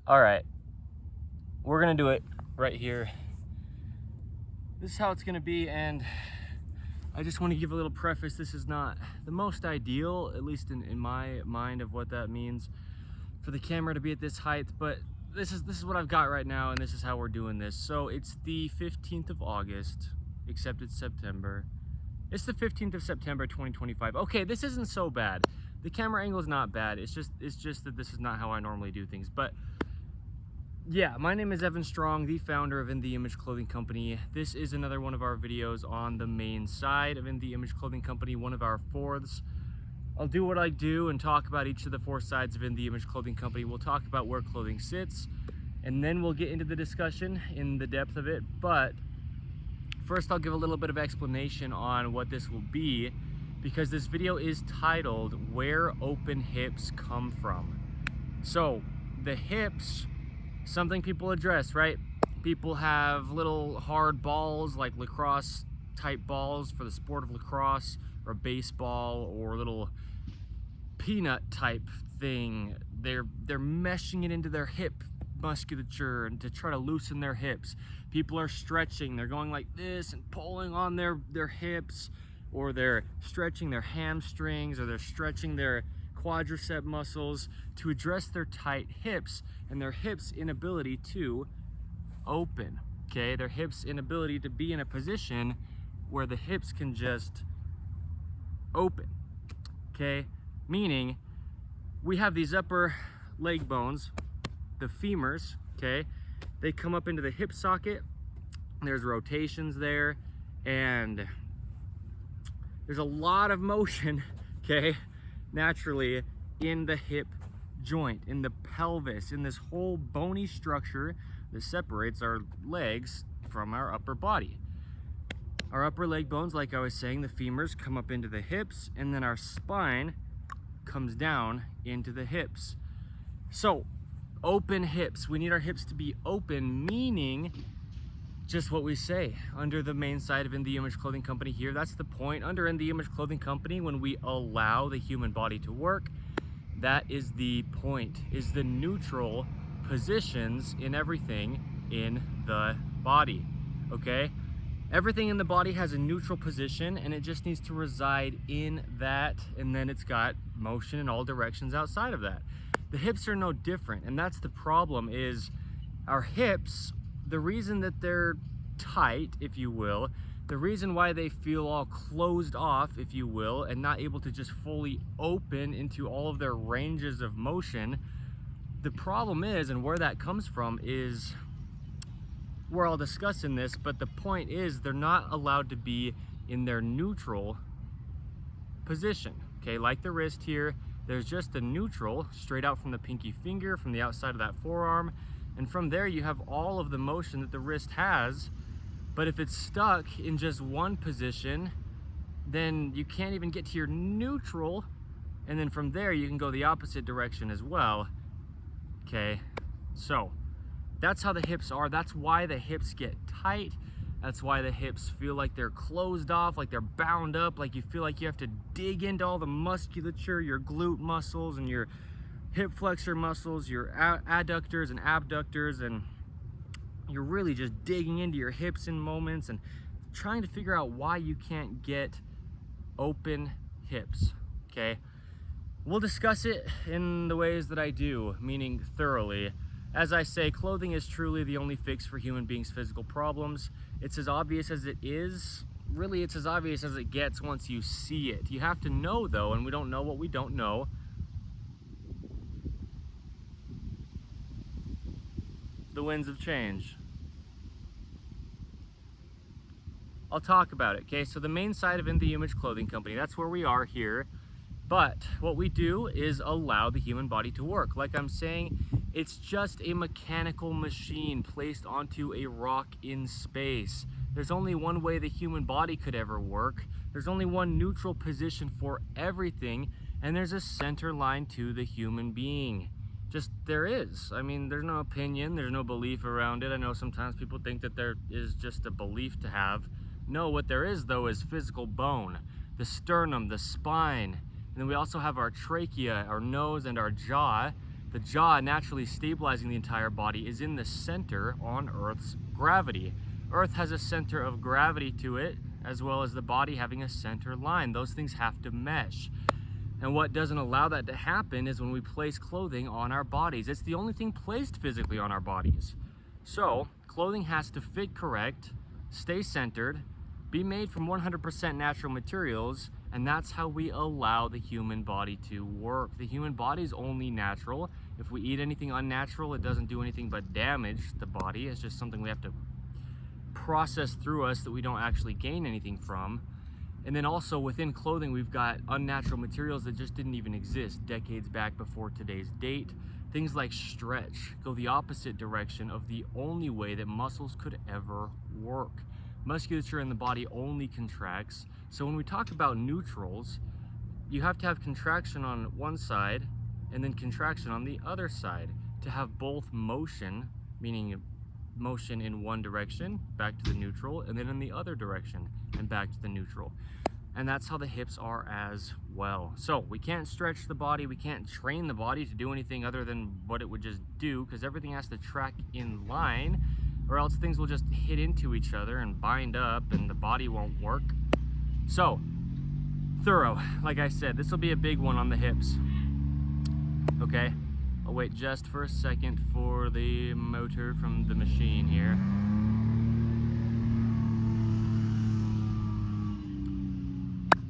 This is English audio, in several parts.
All right, we're gonna do it right here. This is how it's gonna be, and I just want to give a little preface. This is not the most ideal, at least in my mind, of what that means for the camera to be at this height, but this is what I've got right now, and this is how we're doing this. So it's the 15th of August, except it's September. It's the 15th of September 2025. Okay, this isn't so bad. The camera angle is not bad. It's just that this is not how I normally do things. But yeah, my name is Evan Strong, the founder of In The Image Clothing Company. This is another one of our videos on the main side of In The Image Clothing Company, one of our fourths. I'll do what I do and talk about each of the four sides of In The Image Clothing Company. We'll talk about where clothing sits, and then we'll get into the discussion in the depth of it. But first, I'll give a little bit of explanation on what this will be, because this video is titled Where Open Hips Come From. So the hips, something people address, right? People have little hard balls, like lacrosse type balls for the sport of lacrosse, or baseball, or little peanut type thing. They're meshing it into their hip musculature and to try to loosen their hips. People are stretching, they're going like this and pulling on their hips, or they're stretching their hamstrings, or they're stretching their quadricep muscles to address their tight hips and their hips' inability to open. Okay, their hips' inability to be in a position where the hips can just open. Okay, meaning we have these upper leg bones, the femurs. Okay, they come up into the hip socket. There's rotations there, and there's a lot of motion, okay, naturally in the hip joint, in the pelvis, in this whole bony structure that separates our legs from our upper body. Our upper leg bones, like I was saying, the femurs come up into the hips, and then our spine comes down into the hips. So open hips, we need our hips to be open, meaning just what we say under the main side of In The Image Clothing Company here. That's the point. Under In The Image Clothing Company, when we allow the human body to work, that is the point, is the neutral positions in everything in the body. Okay, everything in the body has a neutral position, and it just needs to reside in that, and then it's got motion in all directions outside of that. The hips are no different, and that's the problem. Is our hips, the reason that they're tight, if you will, the reason why they feel all closed off, if you will, and not able to just fully open into all of their ranges of motion, the problem is, and where that comes from is, we're all discussing this, but the point is they're not allowed to be in their neutral position. Okay, like the wrist here, there's just a neutral straight out from the pinky finger, from the outside of that forearm, and from there you have all of the motion that the wrist has. But if it's stuck in just one position, then you can't even get to your neutral, and then from there you can go the opposite direction as well. Okay, so that's how the hips are. That's why the hips get tight. That's why the hips feel like they're closed off, like they're bound up, like you feel like you have to dig into all the musculature, your glute muscles and your hip flexor muscles, your adductors and abductors, and you're really just digging into your hips in moments and trying to figure out why you can't get open hips. Okay, we'll discuss it in the ways that I do, meaning thoroughly. As I say, clothing is truly the only fix for human beings' physical problems. It's as obvious as it is. Really, it's as obvious as it gets once you see it. You have to know, though, and we don't know what we don't know. The winds of change. I'll talk about it, okay? So the main side of In The Image Clothing Company, that's where we are here. But what we do is allow the human body to work. Like I'm saying, it's just a mechanical machine placed onto a rock in space. There's only one way the human body could ever work. There's only one neutral position for everything, and there's a center line to the human being. Just there is. I mean, there's no opinion, there's no belief around it. I know sometimes people think that there is just a belief to have. No, what there is, though, is physical bone, the sternum, the spine, and then we also have our trachea, our nose, and our jaw. The jaw, naturally stabilizing the entire body, is in the center on Earth's gravity. Earth has a center of gravity to it, as well as the body having a center line. Those things have to mesh. And what doesn't allow that to happen is when we place clothing on our bodies. It's the only thing placed physically on our bodies. So clothing has to fit correct, stay centered, be made from 100% natural materials, and that's how we allow the human body to work. The human body is only natural. If we eat anything unnatural, it doesn't do anything but damage the body. It's just something we have to process through us that we don't actually gain anything from. And then also within clothing, we've got unnatural materials that just didn't even exist decades back before today's date. Things like stretch go the opposite direction of the only way that muscles could ever work. Musculature in the body only contracts. So when we talk about neutrals, you have to have contraction on one side and then contraction on the other side to have both motion, meaning motion in one direction, back to the neutral, and then in the other direction and back to the neutral. And that's how the hips are as well. So we can't stretch the body, we can't train the body to do anything other than what it would just do, because everything has to track in line, or else things will just hit into each other and bind up and the body won't work. So, thorough, like I said, this will be a big one on the hips. Okay, I'll wait just for a second for the motor from the machine here.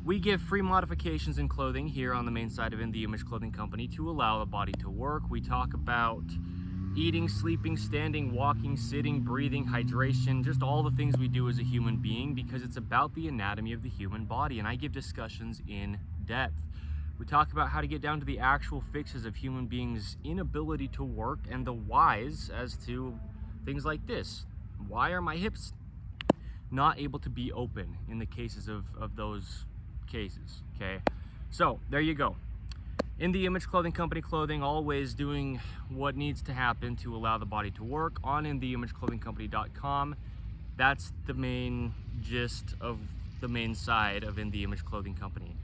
We give free modifications in clothing here on the main side of In The Image Clothing Company to allow the body to work. We talk about eating, sleeping, standing, walking, sitting, breathing, hydration, just all the things we do as a human being, because it's about the anatomy of the human body, and I give discussions in depth. We talk about how to get down to the actual fixes of human beings' inability to work and the whys as to things like this. Why are my hips not able to be open in the cases of those cases, okay? So there you go. In the Image Clothing Company clothing, always doing what needs to happen to allow the body to work on InTheImageClothingCompany.com. That's the main gist of the main side of In The Image Clothing Company.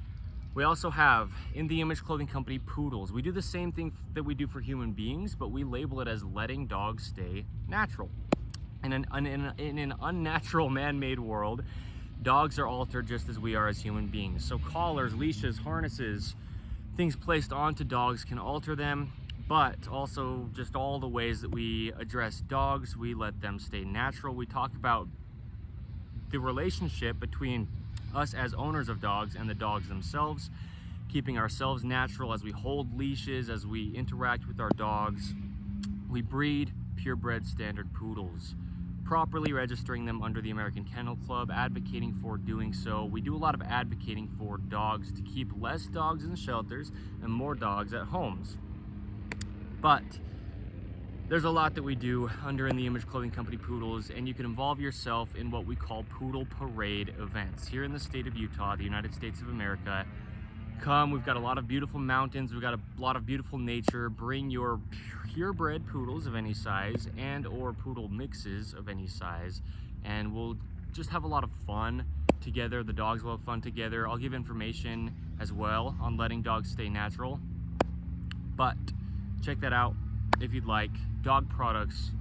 We also have In The Image Clothing Company poodles. We do the same thing that we do for human beings, but we label it as letting dogs stay natural. In an unnatural man-made world, dogs are altered just as we are as human beings. So collars, leashes, harnesses, things placed onto dogs can alter them, but also just all the ways that we address dogs, we let them stay natural. We talk about the relationship between us as owners of dogs and the dogs themselves, keeping ourselves natural as we hold leashes, as we interact with our dogs. We breed purebred standard poodles, properly registering them under the American Kennel Club, advocating for doing so. We do a lot of advocating for dogs to keep less dogs in shelters and more dogs at homes. But there's a lot that we do under In The Image Clothing Company poodles, and you can involve yourself in what we call poodle parade events here in the state of Utah, the United States of America. Come, we've got a lot of beautiful mountains, we've got a lot of beautiful nature. Bring your purebred poodles of any size and or poodle mixes of any size, and we'll just have a lot of fun together. The dogs will have fun together. I'll give information as well on letting dogs stay natural, but check that out if you'd like. Dog products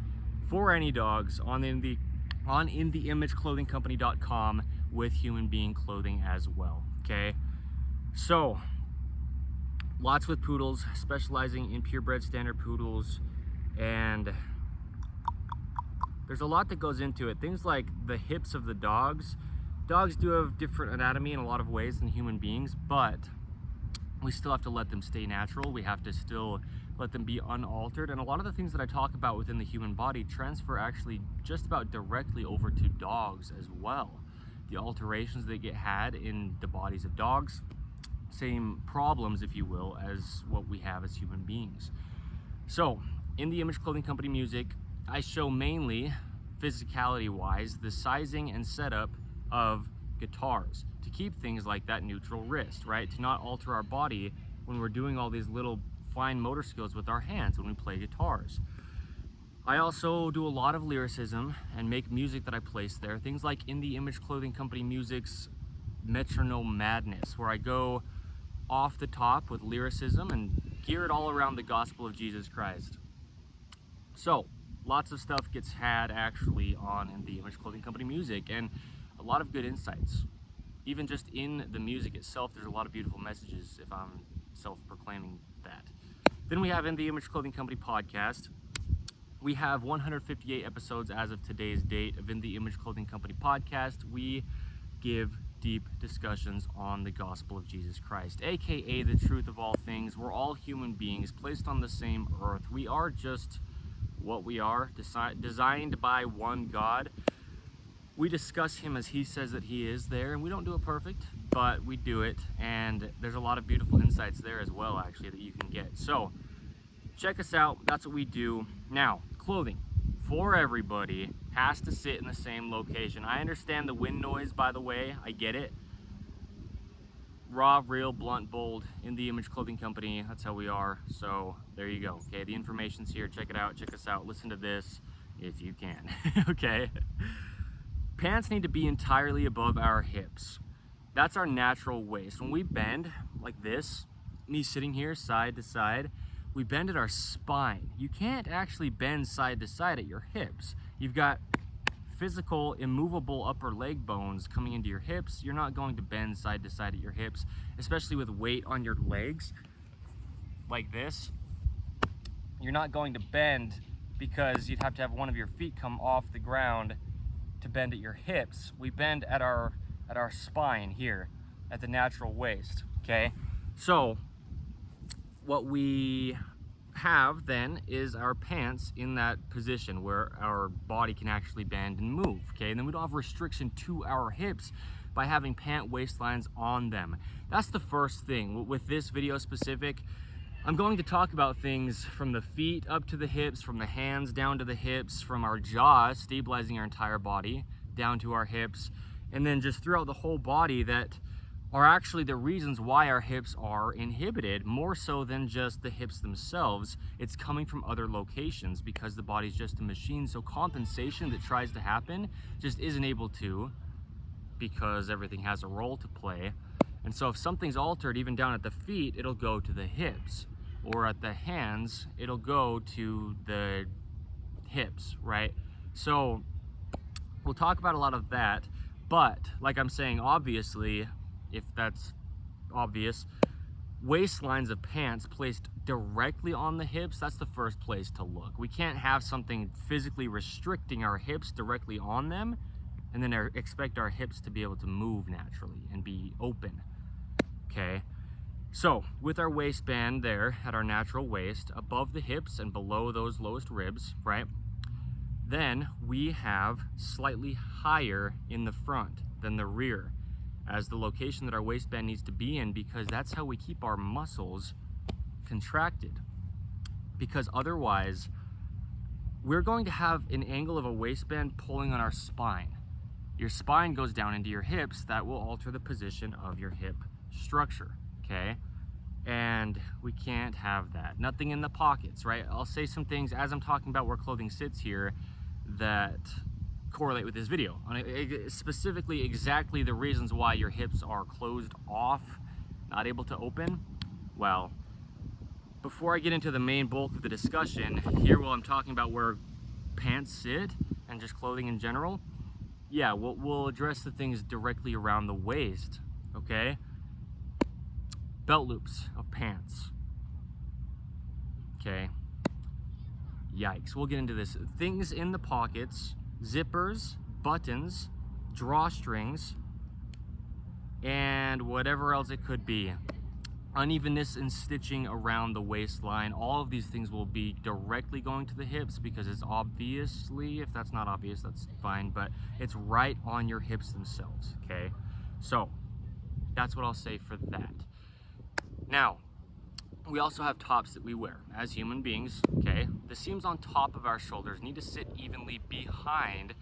for any dogs on InTheImageClothingCompany.com with human being clothing as well, okay? So, lots with poodles, specializing in purebred standard poodles, and there's a lot that goes into it. Things like the hips of the dogs. Dogs do have different anatomy in a lot of ways than human beings, but we still have to let them stay natural. We have to still let them be unaltered, and a lot of the things that I talk about within the human body transfer actually just about directly over to dogs as well. The alterations that get had in the bodies of dogs, same problems, if you will, as what we have as human beings. So, In The Image Clothing Company music, I show mainly, physicality-wise, the sizing and setup of guitars to keep things like that neutral wrist, right? To not alter our body when we're doing all these little fine motor skills with our hands when we play guitars. I also do a lot of lyricism and make music that I place there. Things like In The Image Clothing Company music's Metronome Madness, where I go off the top with lyricism and geared all around the gospel of Jesus Christ. So lots of stuff gets had actually on In The Image Clothing Company music, and a lot of good insights. Even just in the music itself, there's a lot of beautiful messages, if I'm self-proclaiming that. Then we have In The Image Clothing Company podcast. We have 158 episodes as of today's date of In The Image Clothing Company podcast. We give deep discussions on the gospel of Jesus Christ, aka the truth of all things. We're all human beings placed on the same earth. We are just what we are, designed by one God. We discuss him as he says that he is there, and we don't do it perfect, but we do it, and there's a lot of beautiful insights there as well, actually, that you can get. So check us out. That's what we do. Now, clothing for everybody has to sit in the same location. I understand the wind noise, by the way. I get it. Raw, real, blunt, bold, In The Image Clothing Company. That's how we are. So there you go. Okay, the information's here. Check it out. Check us out. Listen to this if you can. Okay. Pants need to be entirely above our hips. That's our natural waist. When we bend like this, me sitting here side to side, we bend at our spine. You can't actually bend side to side at your hips. You've got physical, immovable upper leg bones coming into your hips. You're not going to bend side to side at your hips, especially with weight on your legs like this. You're not going to bend because you'd have to have one of your feet come off the ground to bend at your hips. We bend at our spine here, at the natural waist, okay? So what we have then is our pants in that position where our body can actually bend and move, okay? And then we don't have restriction to our hips by having pant waistlines on them. That's the first thing. With this video specific, I'm going to talk about things from the feet up to the hips, from the hands down to the hips, from our jaw, stabilizing our entire body, down to our hips, and then just throughout the whole body that are actually the reasons why our hips are inhibited, more so than just the hips themselves. It's coming from other locations because the body's just a machine. So compensation that tries to happen just isn't able to, because everything has a role to play. And so if something's altered even down at the feet, it'll go to the hips, or at the hands, it'll go to the hips, right? So we'll talk about a lot of that, but like I'm saying, obviously, if that's obvious, waistlines of pants placed directly on the hips, that's the first place to look. We can't have something physically restricting our hips directly on them and then expect our hips to be able to move naturally and be open, okay? So with our waistband there at our natural waist, above the hips and below those lowest ribs, right? Then we have slightly higher in the front than the rear as the location that our waistband needs to be in, because that's how we keep our muscles contracted. Because otherwise, we're going to have an angle of a waistband pulling on our spine. Your spine goes down into your hips. That will alter the position of your hip structure, okay? And we can't have that. Nothing in the pockets, right? I'll say some things as I'm talking about where clothing sits here that correlate with this video. Specifically, exactly the reasons why your hips are closed off, not able to open. Well, before I get into the main bulk of the discussion, here while I'm talking about where pants sit and just clothing in general, yeah, we'll address the things directly around the waist, okay? Belt loops of pants, okay? Yikes, we'll get into this. Things in the pockets, zippers, buttons, drawstrings, and whatever else it could be. Unevenness in stitching around the waistline. All of these things will be directly going to the hips because it's obviously, if that's not obvious, that's fine, but it's right on your hips themselves, okay? So that's what I'll say for that. Now, we also have tops that we wear as human beings, okay? The seams on top of our shoulders need to sit evenly behind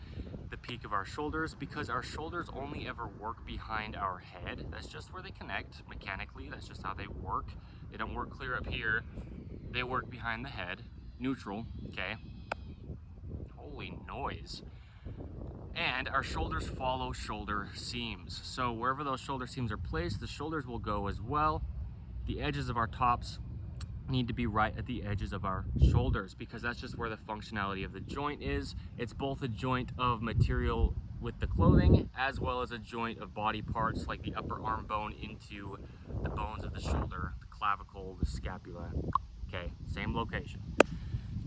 the peak of our shoulders because our shoulders only ever work behind our head. That's just where they connect mechanically. That's just how they work. They don't work clear up here. They work behind the head, neutral, okay? Holy noise. And our shoulders follow shoulder seams. So wherever those shoulder seams are placed, the shoulders will go as well. The edges of our tops need to be right at the edges of our shoulders, because that's just where the functionality of the joint is. It's both a joint of material with the clothing as well as a joint of body parts like the upper arm bone into the bones of the shoulder, the clavicle, the scapula. Okay, same location.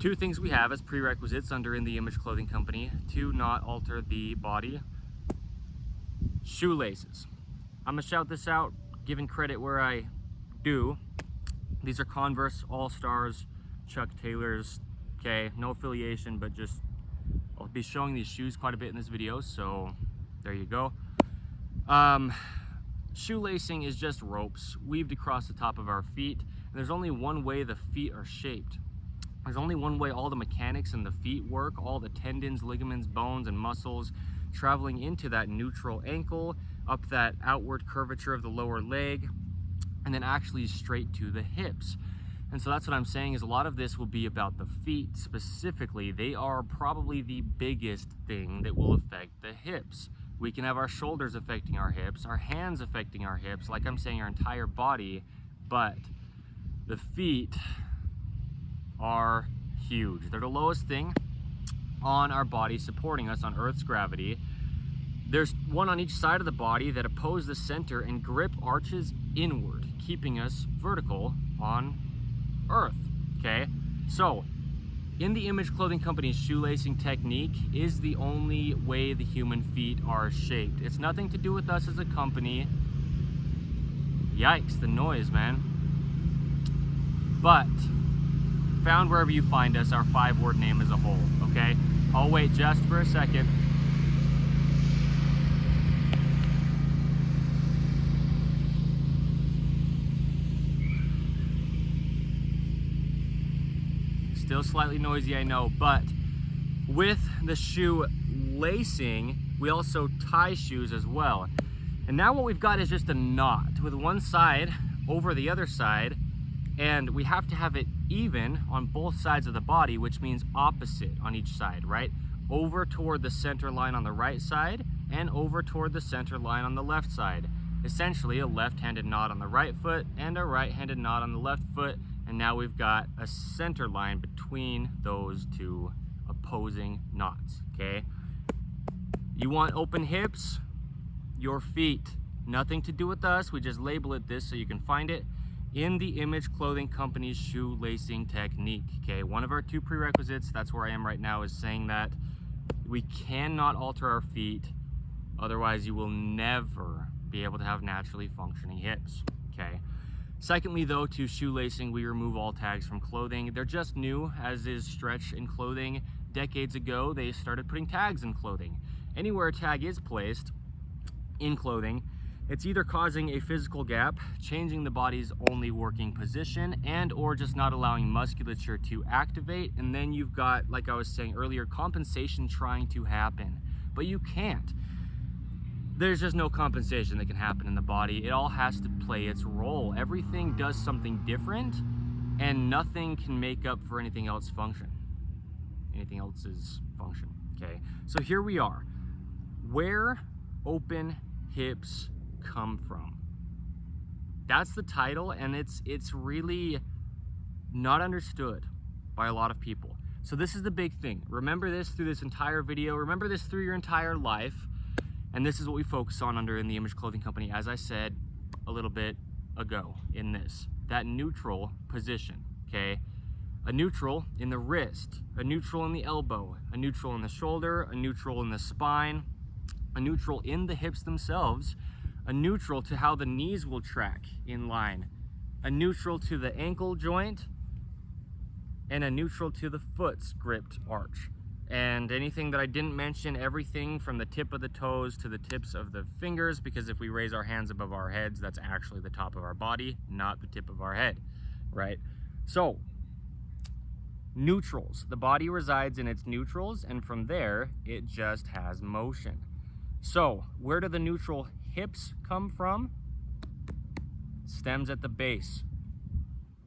Two things we have as prerequisites under In the Image Clothing Company to not alter the body: shoelaces. I'm gonna shout this out, giving credit where I do. These are Converse All-Stars, Chuck Taylors. Okay, no affiliation, but just I'll be showing these shoes quite a bit in this video, so there you go. Shoelacing is just ropes weaved across the top of our feet, and there's only one way the feet are shaped. There's only one way all the mechanics in the feet work, all the tendons, ligaments, bones, and muscles traveling into that neutral ankle, up that outward curvature of the lower leg, and then actually straight to the hips. And so that's what I'm saying, is a lot of this will be about the feet specifically. They are probably the biggest thing that will affect the hips. We can have our shoulders affecting our hips, our hands affecting our hips, like I'm saying, our entire body, but the feet are huge. They're the lowest thing on our body, supporting us on Earth's gravity. There's one on each side of the body that oppose the center and grip arches inward, keeping us vertical on Earth. Okay, so In the Image Clothing Company's shoelacing technique is the only way the human feet are shaped. It's nothing to do with us as a company. Yikes, the noise, man. But found wherever you find us, our 5-word name as a whole. Okay, I'll wait just for a second. Still slightly noisy, I know, but with the shoe lacing, we also tie shoes as well. And now what we've got is just a knot with one side over the other side, and we have to have it even on both sides of the body, which means opposite on each side, right? Over toward the center line on the right side and over toward the center line on the left side. Essentially a left-handed knot on the right foot and a right-handed knot on the left foot. And now we've got a center line between those two opposing knots, okay? You want open hips? Your feet. Nothing to do with us. We just label it this so you can find it. In the Image Clothing Company's shoelacing technique, okay? One of our 2 prerequisites, that's where I am right now, is saying that we cannot alter our feet. Otherwise, you will never be able to have naturally functioning hips, okay? Secondly, though, to shoelacing, we remove all tags from clothing. They're just new, as is stretch in clothing. Decades ago, they started putting tags in clothing. Anywhere a tag is placed in clothing, it's either causing a physical gap, changing the body's only working position, and or just not allowing musculature to activate. And then you've got, like I was saying earlier, compensation trying to happen. But you can't. There's just no compensation that can happen in the body. It all has to play its role. Everything does something different, and nothing can make up for anything else's function. Anything else's function, okay? So here we are. Where open hips come from. That's the title, and it's really not understood by a lot of people. So this is the big thing. Remember this through this entire video. Remember this through your entire life. And this is what we focus on under In the Image Clothing Company, as I said a little bit ago in this. That neutral position, okay? A neutral in the wrist, a neutral in the elbow, a neutral in the shoulder, a neutral in the spine, a neutral in the hips themselves, a neutral to how the knees will track in line, a neutral to the ankle joint, and a neutral to the foot's gripped arch. And anything that I didn't mention, everything from the tip of the toes to the tips of the fingers, because if we raise our hands above our heads, that's actually the top of our body, not the tip of our head, right? So, neutrals. The body resides in its neutrals, and from there, it just has motion. So, where do the neutral hips come from? Stems at the base.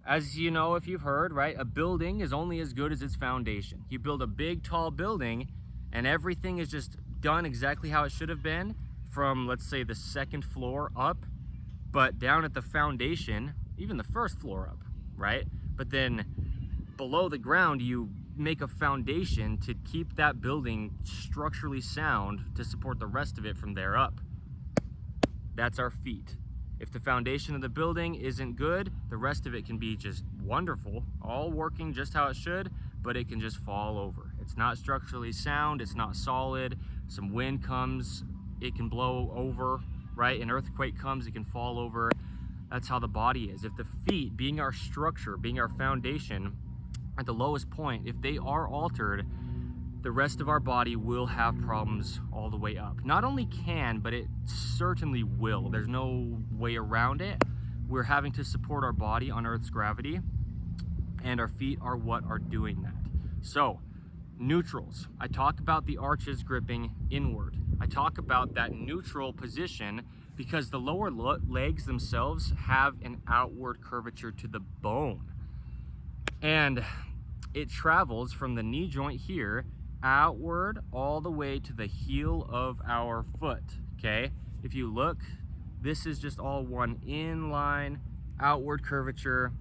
As you know, if you've heard, right, a building is only as good as its foundation. You build a big, tall building, and everything is just done exactly how it should have been from, let's say, the 2nd floor up, but down at the foundation, even the 1st floor up, right? but then below the ground, you make a foundation to keep that building structurally sound to support the rest of it from there up. That's our feet. If the foundation of the building isn't good, the rest of it can be just wonderful, all working just how it should, but it can just fall over. It's not structurally sound, it's not solid. Some wind comes, it can blow over, right? An earthquake comes, it can fall over. That's how the body is. If the feet, being our structure, being our foundation, at the lowest point, if they are altered, the rest of our body will have problems all the way up. Not only can, but it certainly will. There's no way around it. We're having to support our body on Earth's gravity, and our feet are what are doing that. So, neutrals. I talk about the arches gripping inward. I talk about that neutral position because the lower legs themselves have an outward curvature to the bone. And it travels from the knee joint here outward all the way to the heel of our foot, okay? If you look, this is just all one inline outward curvature.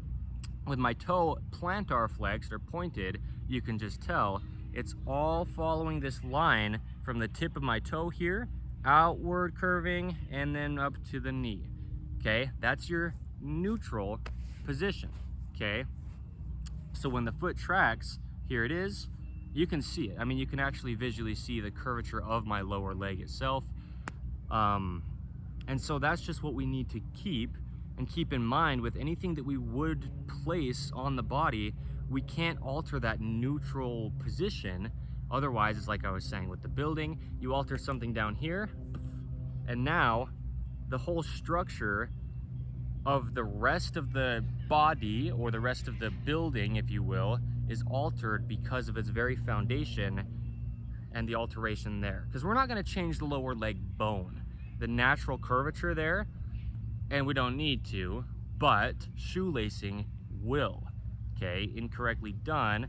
With my toe plantar flexed or pointed, you can just tell it's all following this line from the tip of my toe here, outward curving, and then up to the knee, okay? That's your neutral position, okay? So when the foot tracks, here it is, you can see it. I mean, you can actually visually see the curvature of my lower leg itself. And so that's just what we need to keep in mind with anything that we would place on the body. We can't alter that neutral position. Otherwise, it's like I was saying with the building, you alter something down here, and now the whole structure of the rest of the body, or the rest of the building, if you will, is altered because of its very foundation and the alteration there. Because we're not going to change the lower leg bone, the natural curvature there, and we don't need to, but shoelacing will, okay? Incorrectly done,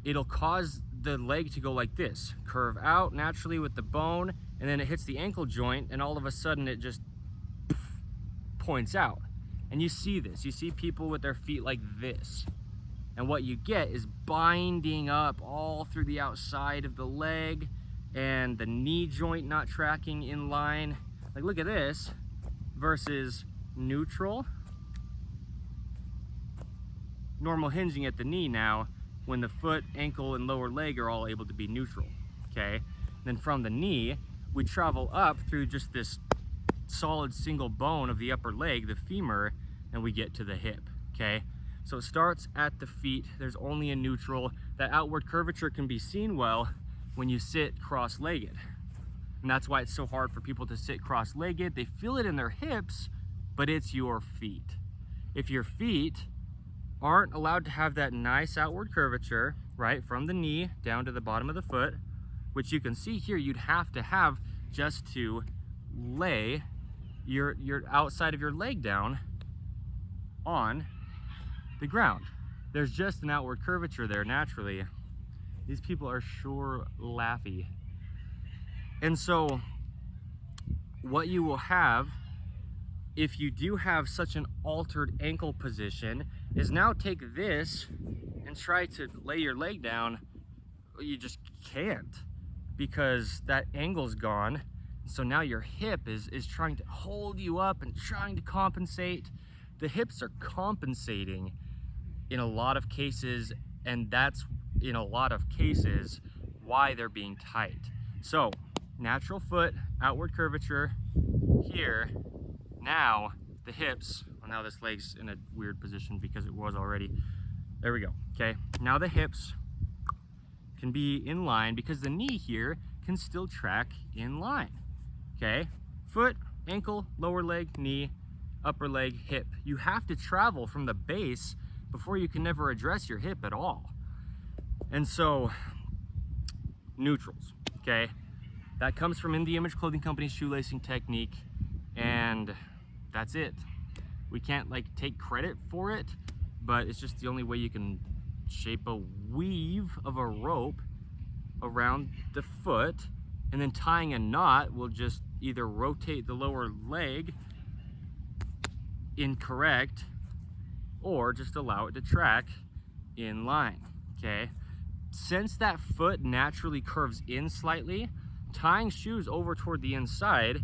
it'll cause the leg to go like this, curve out naturally with the bone, and then it hits the ankle joint, and all of a sudden it just points out. And you see this, you see people with their feet like this, and what you get is binding up all through the outside of the leg, and the knee joint not tracking in line. Like, look at this versus neutral, normal hinging at the knee now, when the foot, ankle, and lower leg are all able to be neutral, okay? Then from the knee, we travel up through just this solid single bone of the upper leg, the femur, and we get to the hip, okay? So it starts at the feet. There's only a neutral. That outward curvature can be seen well when you sit cross-legged. And that's why it's so hard for people to sit cross-legged. They feel it in their hips, but it's your feet. If your feet aren't allowed to have that nice outward curvature, right, from the knee down to the bottom of the foot, which you can see here, you'd have to have just to lay your outside of your leg down on the ground. There's just an outward curvature there naturally. These people are sure laughy. And so what you will have if you do have such an altered ankle position is now take this and try to lay your leg down. You just can't, because that angle's gone. So now your hip is trying to hold you up and trying to compensate. The hips are compensating in a lot of cases, and that's in a lot of cases why they're being tight. So natural foot, outward curvature here. Now the hips, well, now this leg's in a weird position because it was already. There we go, okay? Now the hips can be in line because the knee here can still track in line, okay? Foot, ankle, lower leg, knee, upper leg, hip. You have to travel from the base before you can never address your hip at all. And so, neutrals, okay? That comes from In The Image Clothing Company's shoelacing technique, and that's it. We can't like take credit for it, but it's just the only way you can shape a weave of a rope around the foot, and then tying a knot will just either rotate the lower leg incorrect, or just allow it to track in line, okay? Since that foot naturally curves in slightly, tying shoes over toward the inside,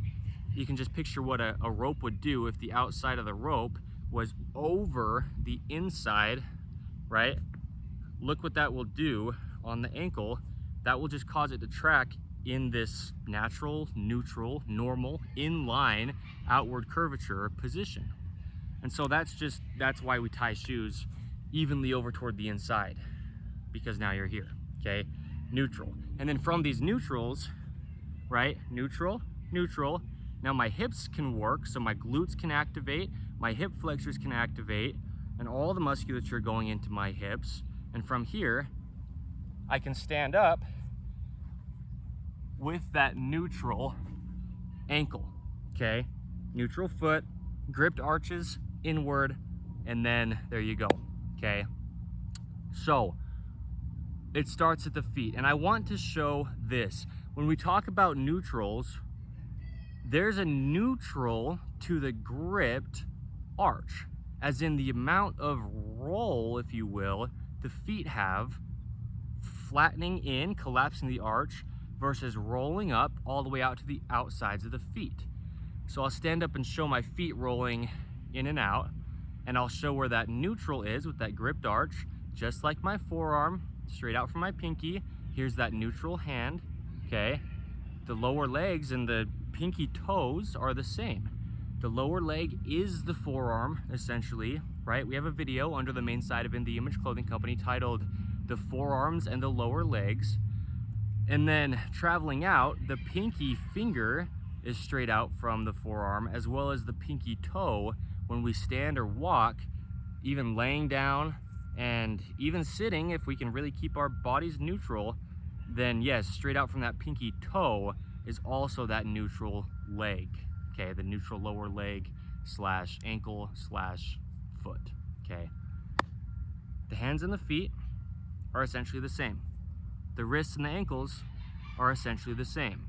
you can just picture what a rope would do if the outside of the rope was over the inside, right? Look what that will do on the ankle. That will just cause it to track in this natural, neutral, normal, in-line, outward curvature position. And so that's why we tie shoes evenly over toward the inside, because now you're here, okay? Neutral. And then from these neutrals, right? Neutral, neutral. Now my hips can work, so my glutes can activate, my hip flexors can activate, and all the musculature going into my hips. And from here, I can stand up with that neutral ankle, okay? Neutral foot, gripped arches inward, and then there you go, okay? So it starts at the feet, and I want to show this. When we talk about neutrals, there's a neutral to the gripped arch, as in the amount of roll, if you will, the feet have, flattening in, collapsing the arch, versus rolling up all the way out to the outsides of the feet. So I'll stand up and show my feet rolling in and out, and I'll show where that neutral is with that gripped arch, just like my forearm, straight out from my pinky. Here's that neutral hand, okay? The lower legs and the pinky toes are the same. The lower leg is the forearm, essentially, right? We have a video under the main side of In The Image Clothing Company titled The Forearms and the Lower Legs. And then traveling out, the pinky finger is straight out from the forearm, as well as the pinky toe when we stand or walk, even laying down and even sitting. If we can really keep our bodies neutral, then yes, straight out from that pinky toe is also that neutral leg, okay? The neutral lower leg slash ankle slash foot, okay? The hands and the feet are essentially the same. The wrists and the ankles are essentially the same.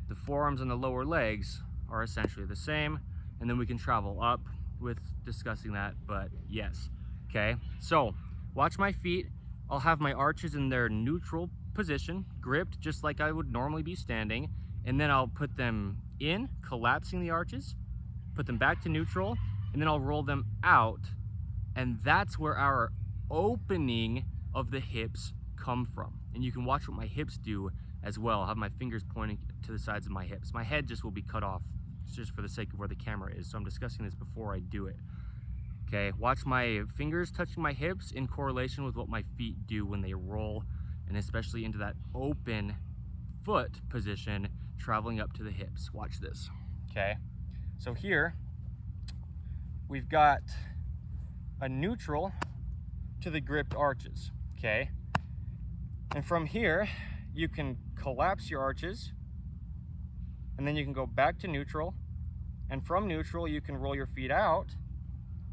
The forearms and the lower legs are essentially the same. And then we can travel up with discussing that, but yes, okay? So watch my feet. I'll have my arches in their neutral position, gripped just like I would normally be standing. And then I'll put them in, collapsing the arches, put them back to neutral, and then I'll roll them out. And that's where our opening of the hips come from. And you can watch what my hips do as well. I'll have my fingers pointing to the sides of my hips. My head just will be cut off just for the sake of where the camera is. So I'm discussing this before I do it. Okay, watch my fingers touching my hips in correlation with what my feet do when they roll, and especially into that open foot position, traveling up to the hips. Watch this, okay? So here, we've got a neutral to the gripped arches, okay? And from here, you can collapse your arches, and then you can go back to neutral, and from neutral, you can roll your feet out,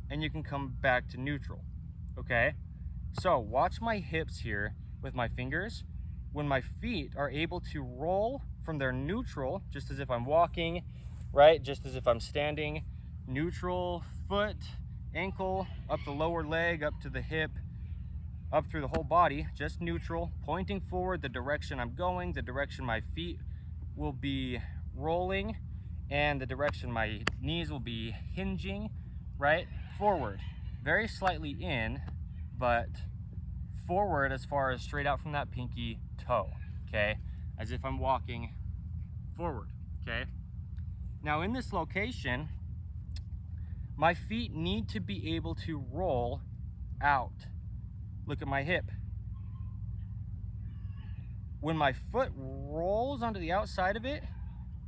and you can come back to neutral, okay? So watch my hips here with my fingers. When my feet are able to roll from their neutral, just as if I'm walking, right? Just as if I'm standing, neutral foot, ankle, up the lower leg, up to the hip, up through the whole body, just neutral, pointing forward the direction I'm going, the direction my feet will be rolling, and the direction my knees will be hinging, right? Forward, very slightly in, but forward as far as straight out from that pinky toe, okay? As if I'm walking forward, okay? Now in this location, my feet need to be able to roll out. Look at my hip. When my foot rolls onto the outside of it,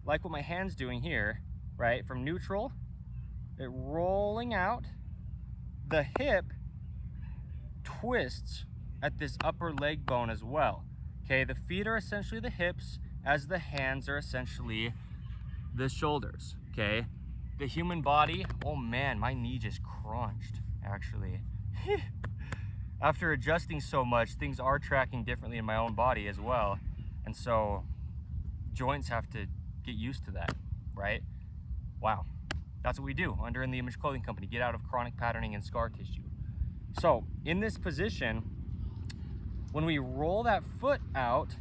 like what my hand's doing here, right? From neutral, it rolling out, the hip twists at this upper leg bone as well. Okay, the feet are essentially the hips, as the hands are essentially the shoulders, okay? The human body, oh man, my knee just crunched, actually. After adjusting so much, things are tracking differently in my own body as well. And so joints have to get used to that, right? Wow, that's what we do under In The Image Clothing Company, get out of chronic patterning and scar tissue. So in this position, when we roll that foot out,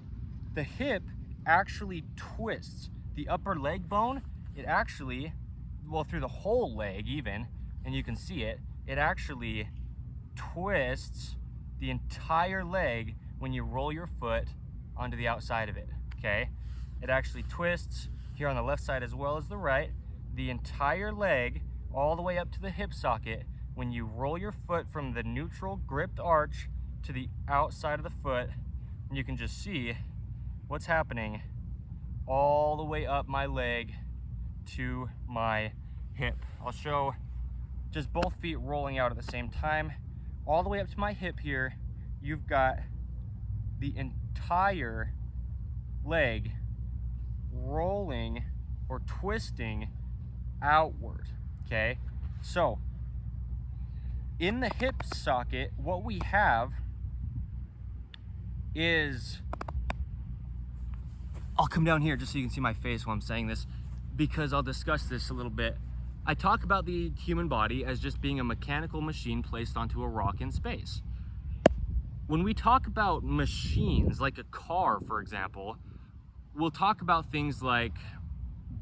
the hip actually twists. The upper leg bone, it actually, well, through the whole leg even, and you can see it, it actually twists the entire leg when you roll your foot onto the outside of it, okay? It actually twists here on the left side as well as the right, the entire leg all the way up to the hip socket when you roll your foot from the neutral gripped arch to the outside of the foot. And you can just see what's happening all the way up my leg to my hip. I'll show just both feet rolling out at the same time. All the way up to my hip here, you've got the entire leg rolling or twisting outward, okay? So in the hip socket, what we have is, I'll come down here just so you can see my face while I'm saying this, because I'll discuss this a little bit. I talk about the human body as just being a mechanical machine placed onto a rock in space. When we talk about machines, like a car, for example, we'll talk about things like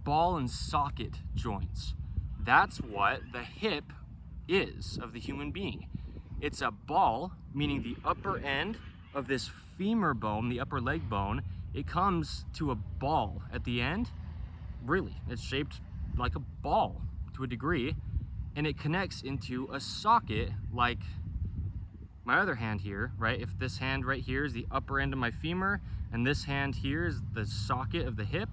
ball and socket joints. That's what the hip is of the human being. It's a ball, meaning the upper end of this femur bone, the upper leg bone, it comes to a ball at the end. Really, it's shaped like a ball to a degree, and it connects into a socket like my other hand here, right? If this hand right here is the upper end of my femur and this hand here is the socket of the hip,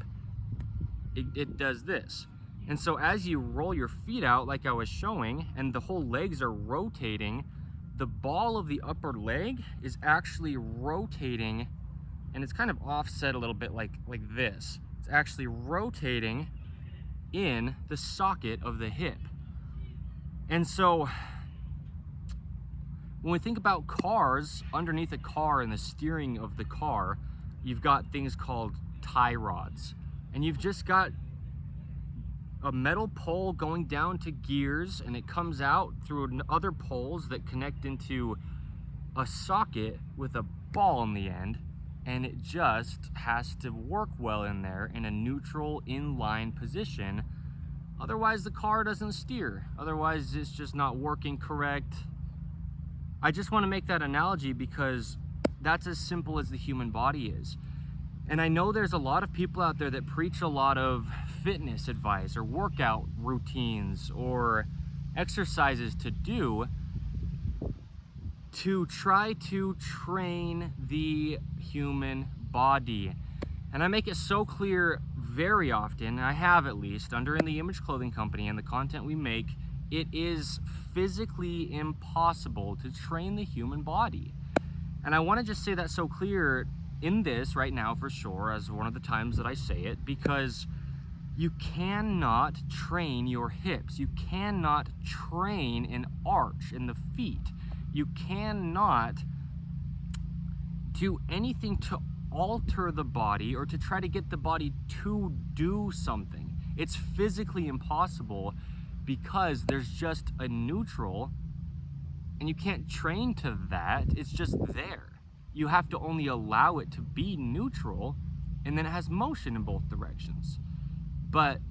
it does this. And so as you roll your feet out like I was showing and the whole legs are rotating, the ball of the upper leg is actually rotating, and it's kind of offset a little bit like this. It's actually rotating in the socket of the hip. And so when we think about cars, underneath a car in the steering of the car, you've got things called tie rods. And you've just got a metal pole going down to gears, and it comes out through other poles that connect into a socket with a ball in the end, and it just has to work well in there in a neutral inline position. Otherwise the car doesn't steer. Otherwise it's just not working correct. I just want to make that analogy because that's as simple as the human body is. And I know there's a lot of people out there that preach a lot of fitness advice or workout routines or exercises to do to try to train the human body. And I make it so clear very often, I have at least, under In the Image Clothing Company and the content we make, it is physically impossible to train the human body. And I want to just say that so clear in this right now for sure, as one of the times that I say it, because you cannot train your hips. You cannot train an arch in the feet. You cannot do anything to alter the body or to try to get the body to do something. It's physically impossible because there's just a neutral, and you can't train to that. It's just there. You have to only allow it to be neutral, and then it has motion in both directions. But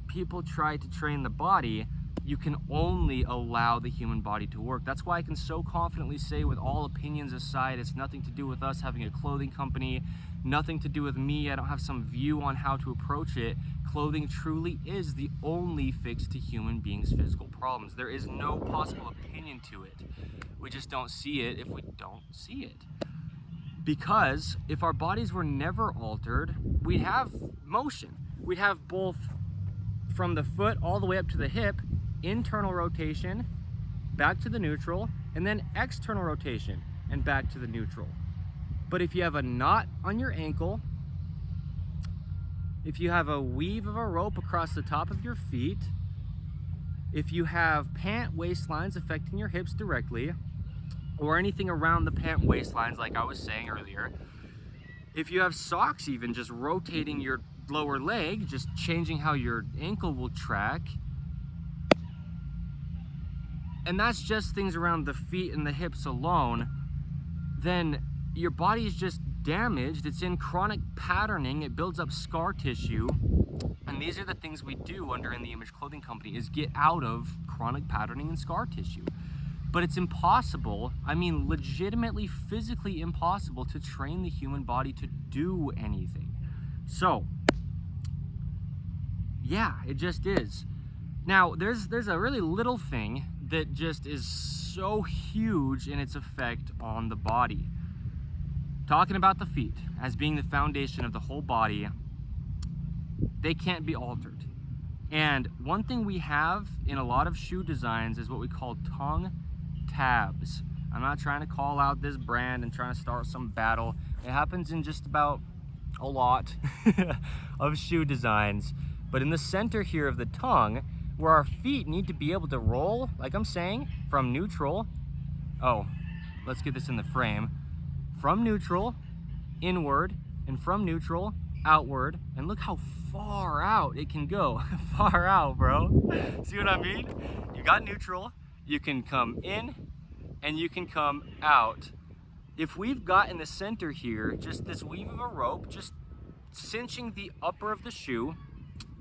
people try to train the body. You can only allow the human body to work. That's why I can so confidently say, with all opinions aside, it's nothing to do with us having a clothing company, nothing to do with me. I don't have some view on how to approach it. Clothing truly is the only fix to human beings' physical problems. There is no possible opinion to it. We just don't see it if we don't see it. Because if our bodies were never altered, we'd have motion. We'd have both from the foot all the way up to the hip, internal rotation, back to the neutral, and then external rotation and back to the neutral. But if you have a knot on your ankle, if you have a weave of a rope across the top of your feet, if you have pant waistlines affecting your hips directly, or anything around the pant waistlines like I was saying earlier, if you have socks even just rotating your lower leg, just changing how your ankle will track, and that's just things around the feet and the hips alone, then your body is just damaged. It's in chronic patterning. It builds up scar tissue. And these are the things we do under In The Image Clothing Company, is get out of chronic patterning and scar tissue. But it's impossible, I mean legitimately physically impossible, to train the human body to do anything. So yeah, it just is. Now there's a really little thing that just is so huge in its effect on the body. Talking about the feet as being the foundation of the whole body, they can't be altered. And one thing we have in a lot of shoe designs is what we call tongue tabs. I'm not trying to call out this brand and trying to start some battle. It happens in just about a lot of shoe designs. But in the center here of the tongue, where our feet need to be able to roll, like I'm saying, from neutral, oh, let's get this in the frame, from neutral, inward, and from neutral, outward, and look how far out it can go. Far out, bro. See what I mean? You got neutral, you can come in, and you can come out. If we've got in the center here just this weave of a rope, just cinching the upper of the shoe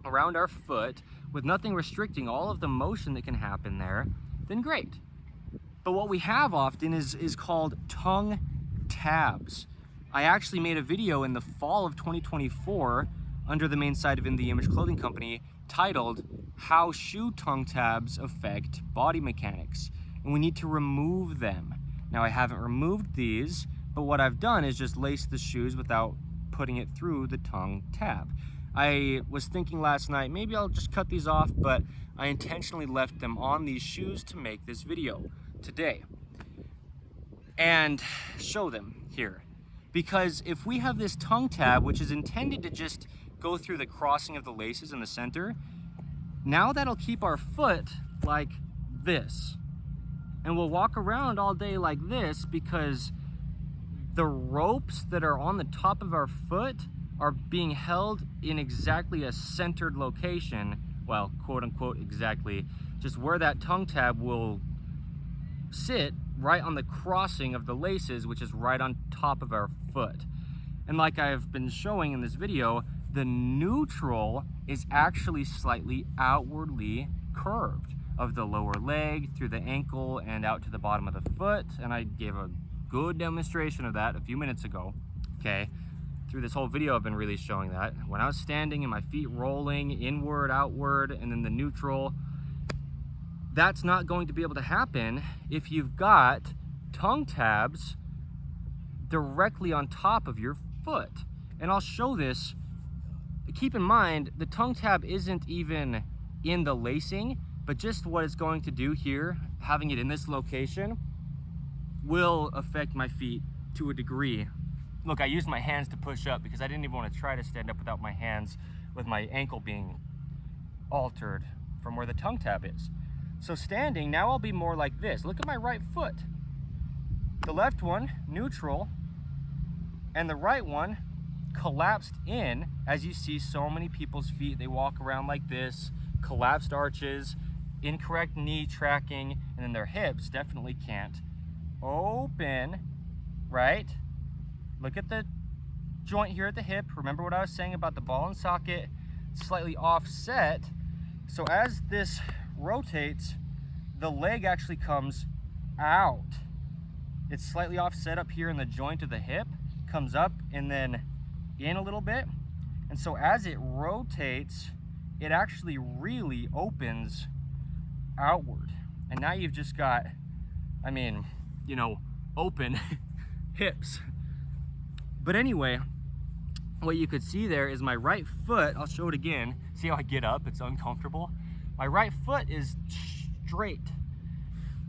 around our foot with nothing restricting all of the motion that can happen there, then great. But what we have often is called tongue tabs. I actually made a video in the fall of 2024 under the main site of In The Image Clothing Company titled How Shoe Tongue Tabs Affect Body Mechanics, and we need to remove them. Now I haven't removed these, but what I've done is just lace the shoes without putting it through the tongue tab. I was thinking last night, maybe I'll just cut these off, but I intentionally left them on these shoes to make this video today and show them here. Because if we have this tongue tab, which is intended to just go through the crossing of the laces in the center, now that'll keep our foot like this. And we'll walk around all day like this because the ropes that are on the top of our foot are being held in exactly a centered location. Well, quote unquote exactly, just where that tongue tab will sit, right on the crossing of the laces, which is right on top of our foot. And like I've been showing in this video, the neutral is actually slightly outwardly curved of the lower leg through the ankle and out to the bottom of the foot. And I gave a good demonstration of that a few minutes ago, okay? Through this whole video, I've been really showing that. When I was standing and my feet rolling inward, outward, and then the neutral, that's not going to be able to happen if you've got tongue tabs directly on top of your foot. And I'll show this. Keep in mind, the tongue tab isn't even in the lacing, but just what it's going to do here, having it in this location, will affect my feet to a degree. Look, I used my hands to push up because I didn't even want to try to stand up without my hands, with my ankle being altered from where the tongue tab is. So standing, now I'll be more like this. Look at my right foot. The left one, neutral, and the right one collapsed in, as you see so many people's feet. They walk around like this, collapsed arches, incorrect knee tracking, and then their hips definitely can't open, right? Look at the joint here at the hip. Remember what I was saying about the ball and socket slightly offset. So as this rotates, the leg actually comes out. It's slightly offset up here in the joint of the hip, comes up and then in a little bit. And so as it rotates, it actually really opens outward. And now you've just got, I mean, you know, open hips. But anyway, what you could see there is my right foot. I'll show it again. See how I get up? It's uncomfortable. My right foot is straight.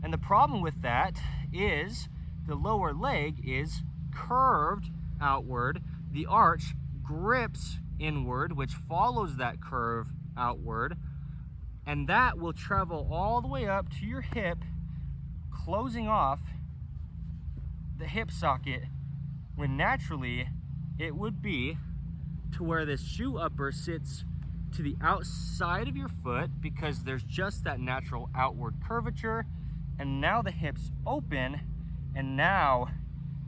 And the problem with that is the lower leg is curved outward. The arch grips inward, which follows that curve outward. And that will travel all the way up to your hip, closing off the hip socket, when naturally it would be to where this shoe upper sits to the outside of your foot, because there's just that natural outward curvature. and now the hips open, and now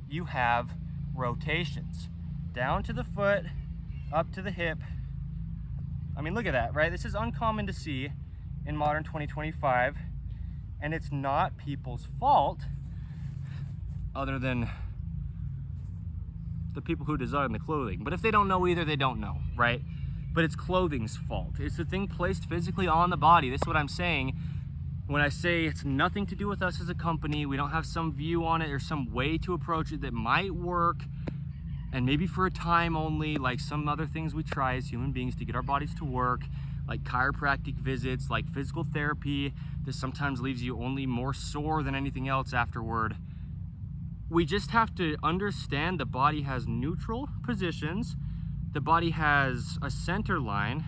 you have rotations. Down to the foot, up to the hip. I mean, look at that, right? This is uncommon to see in modern 2025, and it's not people's fault, other than the people who design the clothing. But if they don't know either, they don't know, right? But it's clothing's fault. It's the thing placed physically on the body. This is what I'm saying when I say it's nothing to do with us as a company. We don't have some view on it or some way to approach it that might work, and maybe for a time only, like some other things we try as human beings to get our bodies to work, like chiropractic visits, like physical therapy. This sometimes leaves you only more sore than anything else afterward. We just have to understand the body has neutral positions. The body has a center line.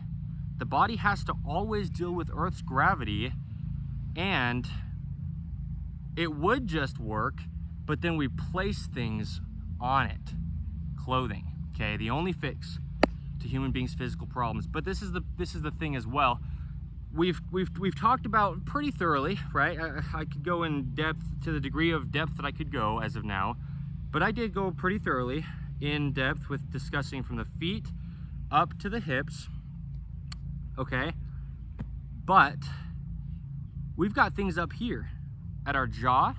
The body has to always deal with Earth's gravity, and it would just work, but then we place things on it. Clothing, okay? The only fix to human beings' physical problems. But this is the thing as well. We've talked about pretty thoroughly, right? I could go in depth to the degree of depth that I could go as of now, but I did go pretty thoroughly in depth with discussing from the feet up to the hips, okay? But we've got things up here at our jaw,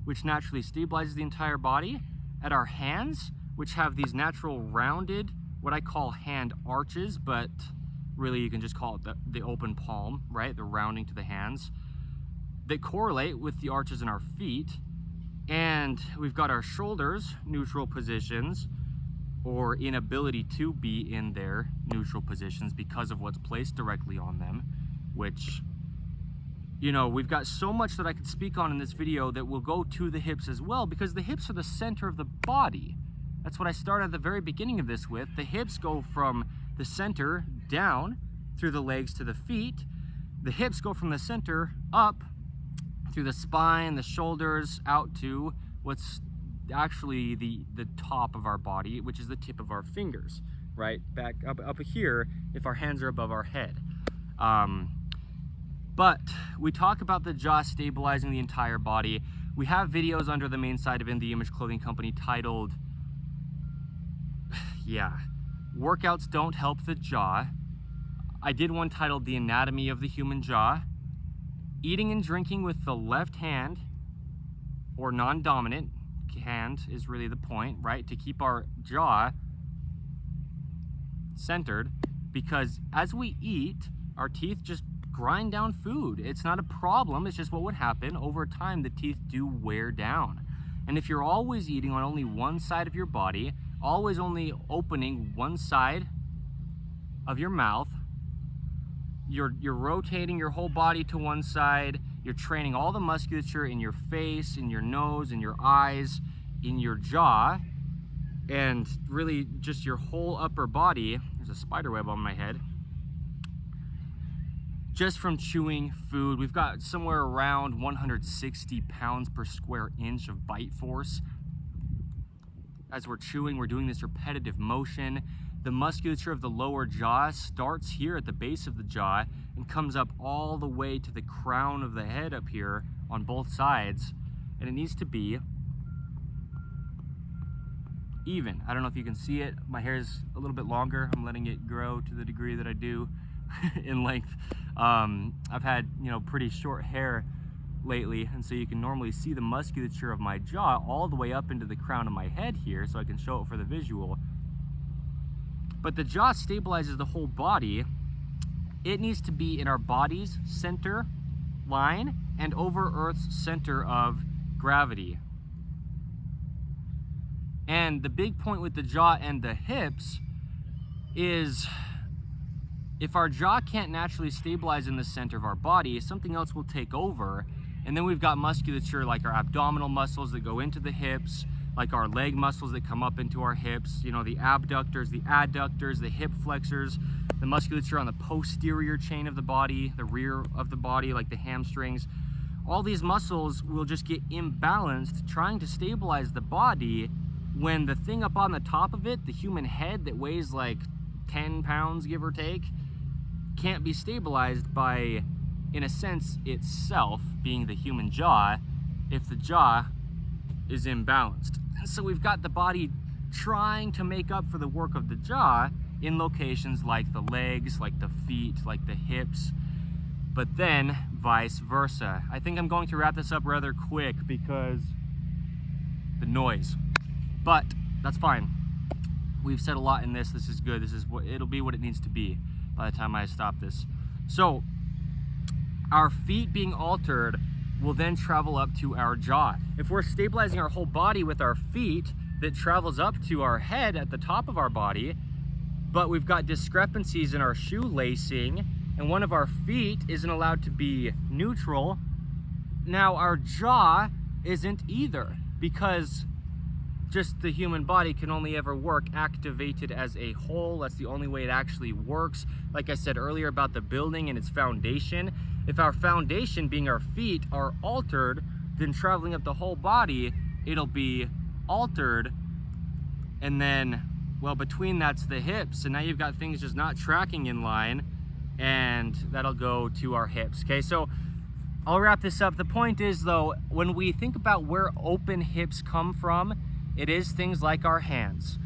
which naturally stabilizes the entire body, at our hands, which have these natural rounded, what I call hand arches, but really you can just call it the open palm, right? The rounding to the hands that correlate with the arches in our feet. And we've got our shoulders, neutral positions, or inability to be in their neutral positions because of what's placed directly on them, which, you know, we've got so much that I could speak on in this video that will go to the hips as well, because the hips are the center of the body. That's what I started at the very beginning of this with. The hips go from the center down through the legs to the feet. The hips go from the center up through the spine, the shoulders, out to what's actually the top of our body, which is the tip of our fingers, right? Back up here if our hands are above our head. But we talk about the jaw stabilizing the entire body. We have videos under the main site of In The Image Clothing Company titled, Workouts Don't Help the Jaw. I did one titled The Anatomy of the Human Jaw. Eating and drinking with the left hand, or non-dominant hand, is really the point, right? To keep our jaw centered, because as we eat, our teeth just grind down food. It's not a problem, it's just what would happen. Over time, the teeth do wear down. And if you're always eating on only one side of your body, always only opening one side of your mouth, you're rotating your whole body to one side, you're training all the musculature in your face, in your nose, in your eyes, in your jaw, and really just your whole upper body. There's a spider web on my head. Just from chewing food. We've got somewhere around 160 pounds per square inch of bite force. As we're chewing, we're doing this repetitive motion. The musculature of the lower jaw starts here at the base of the jaw and comes up all the way to the crown of the head up here on both sides. And it needs to be even. I don't know if you can see it. My hair is a little bit longer. I'm letting it grow to the degree that I do in length. I've had, pretty short hair lately, and so you can normally see the musculature of my jaw all the way up into the crown of my head here, so I can show it for the visual. But the jaw stabilizes the whole body. It needs to be in our body's center line and over Earth's center of gravity. And the big point with the jaw and the hips is, if our jaw can't naturally stabilize in the center of our body, something else will take over. And then we've got musculature like our abdominal muscles that go into the hips, like our leg muscles that come up into our hips, the abductors, the adductors, the hip flexors, the musculature on the posterior chain of the body, the rear of the body, like the hamstrings. All these muscles will just get imbalanced trying to stabilize the body, when the thing up on the top of it, the human head that weighs like 10 pounds, give or take, can't be stabilized by, in a sense, itself, being the human jaw. if the jaw is imbalanced. And so we've got the body trying to make up for the work of the jaw in locations like the legs, like the feet, like the hips, but then vice versa. I think I'm going to wrap this up rather quick because the noise, but that's fine. We've said a lot in this. This is good. This is what it'll be, what it needs to be by the time I stop this. So our feet being altered will then travel up to our jaw. If we're stabilizing our whole body with our feet, that travels up to our head at the top of our body, but we've got discrepancies in our shoelacing, and one of our feet isn't allowed to be neutral. Now our jaw isn't either, because just the human body can only ever work activated as a whole. That's the only way it actually works. Like I said earlier about the building and its foundation, if our foundation, being our feet, are altered, then traveling up the whole body, it'll be altered. And then, well, between that's the hips, and now you've got things just not tracking in line, and that'll go to our hips. Okay, so I'll wrap this up. The point is, though, when we think about where open hips come from, it is things like our hands,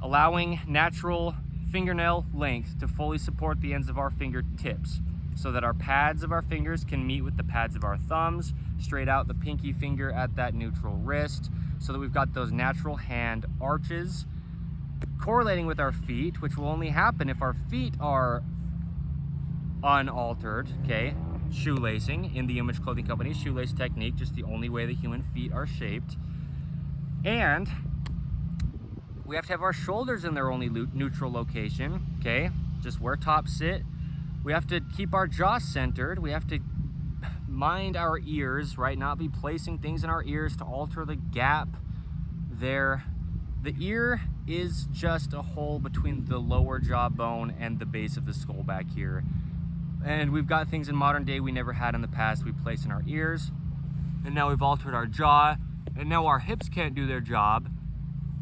allowing natural fingernail length to fully support the ends of our fingertips so that our pads of our fingers can meet with the pads of our thumbs, straight out the pinky finger at that neutral wrist, so that we've got those natural hand arches correlating with our feet, which will only happen if our feet are unaltered. Okay, shoelacing in the Image Clothing Company, shoelace technique, just the only way the human feet are shaped. And we have to have our shoulders in their only neutral location, okay, just where tops sit. We have to keep our jaw centered. We have to mind our ears, right? Not be placing things in our ears to alter the gap there. The ear is just a hole between the lower jawbone and the base of the skull back here. And we've got things in modern day we never had in the past we place in our ears. And now we've altered our jaw, and now our hips can't do their job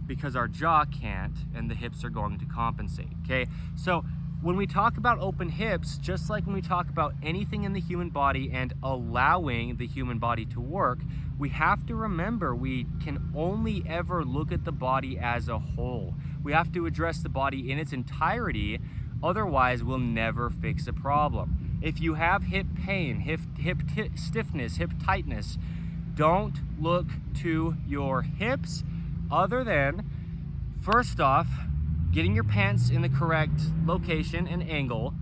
because our jaw can't, and the hips are going to compensate, okay? So when we talk about open hips, just like when we talk about anything in the human body and allowing the human body to work, we have to remember we can only ever look at the body as a whole. We have to address the body in its entirety, otherwise we'll never fix a problem. If you have hip pain, hip stiffness, hip tightness, don't look to your hips other than, first off, getting your pants in the correct location and angle,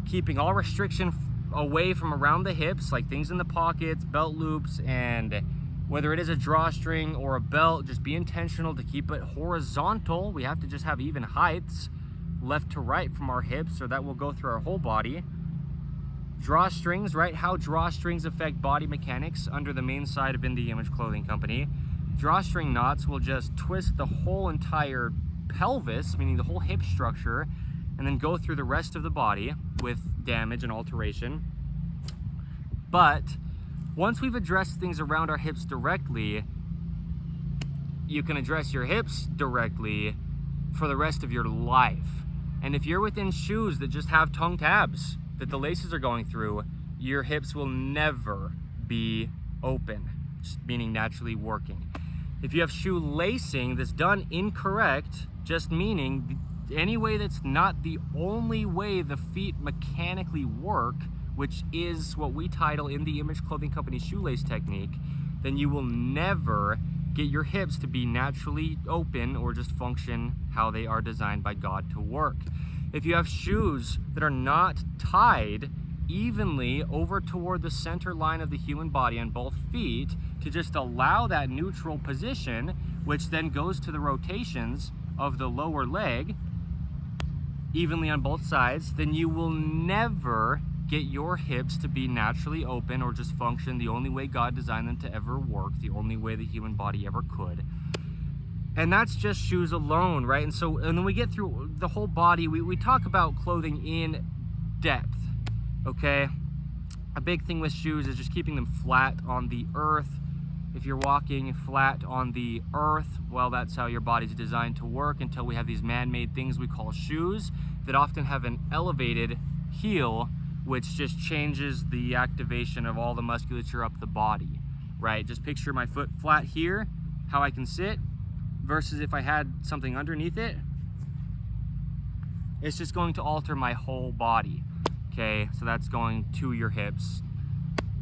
keeping all restriction away from around the hips, like things in the pockets, belt loops, and whether it is a drawstring or a belt, just be intentional to keep it horizontal. We have to just have even heights left to right from our hips, or that will go through our whole body. Drawstrings, right? How drawstrings affect body mechanics under the main side of In The Image Clothing Company. Drawstring knots will just twist the whole entire pelvis, meaning the whole hip structure, and then go through the rest of the body with damage and alteration. But once we've addressed things around our hips directly, you can address your hips directly for the rest of your life. And if you're within shoes that just have tongue tabs that the laces are going through, your hips will never be open, meaning naturally working. If you have shoe lacing that's done incorrect, just meaning any way that's not the only way the feet mechanically work, which is what we title In The Image Clothing Company shoelace technique, then you will never get your hips to be naturally open or just function how they are designed by God to work. If you have shoes that are not tied evenly over toward the center line of the human body on both feet to just allow that neutral position, which then goes to the rotations of the lower leg evenly on both sides, then you will never get your hips to be naturally open or just function the only way God designed them to ever work, the only way the human body ever could. And that's just shoes alone, right? And then we get through the whole body. We talk about clothing in depth, okay? A big thing with shoes is just keeping them flat on the earth. If you're walking flat on the earth, well, that's how your body's designed to work until we have these man-made things we call shoes that often have an elevated heel, which just changes the activation of all the musculature up the body. right? Just picture my foot flat here, how I can sit, versus if I had something underneath it. It's just going to alter my whole body, okay? So that's going to your hips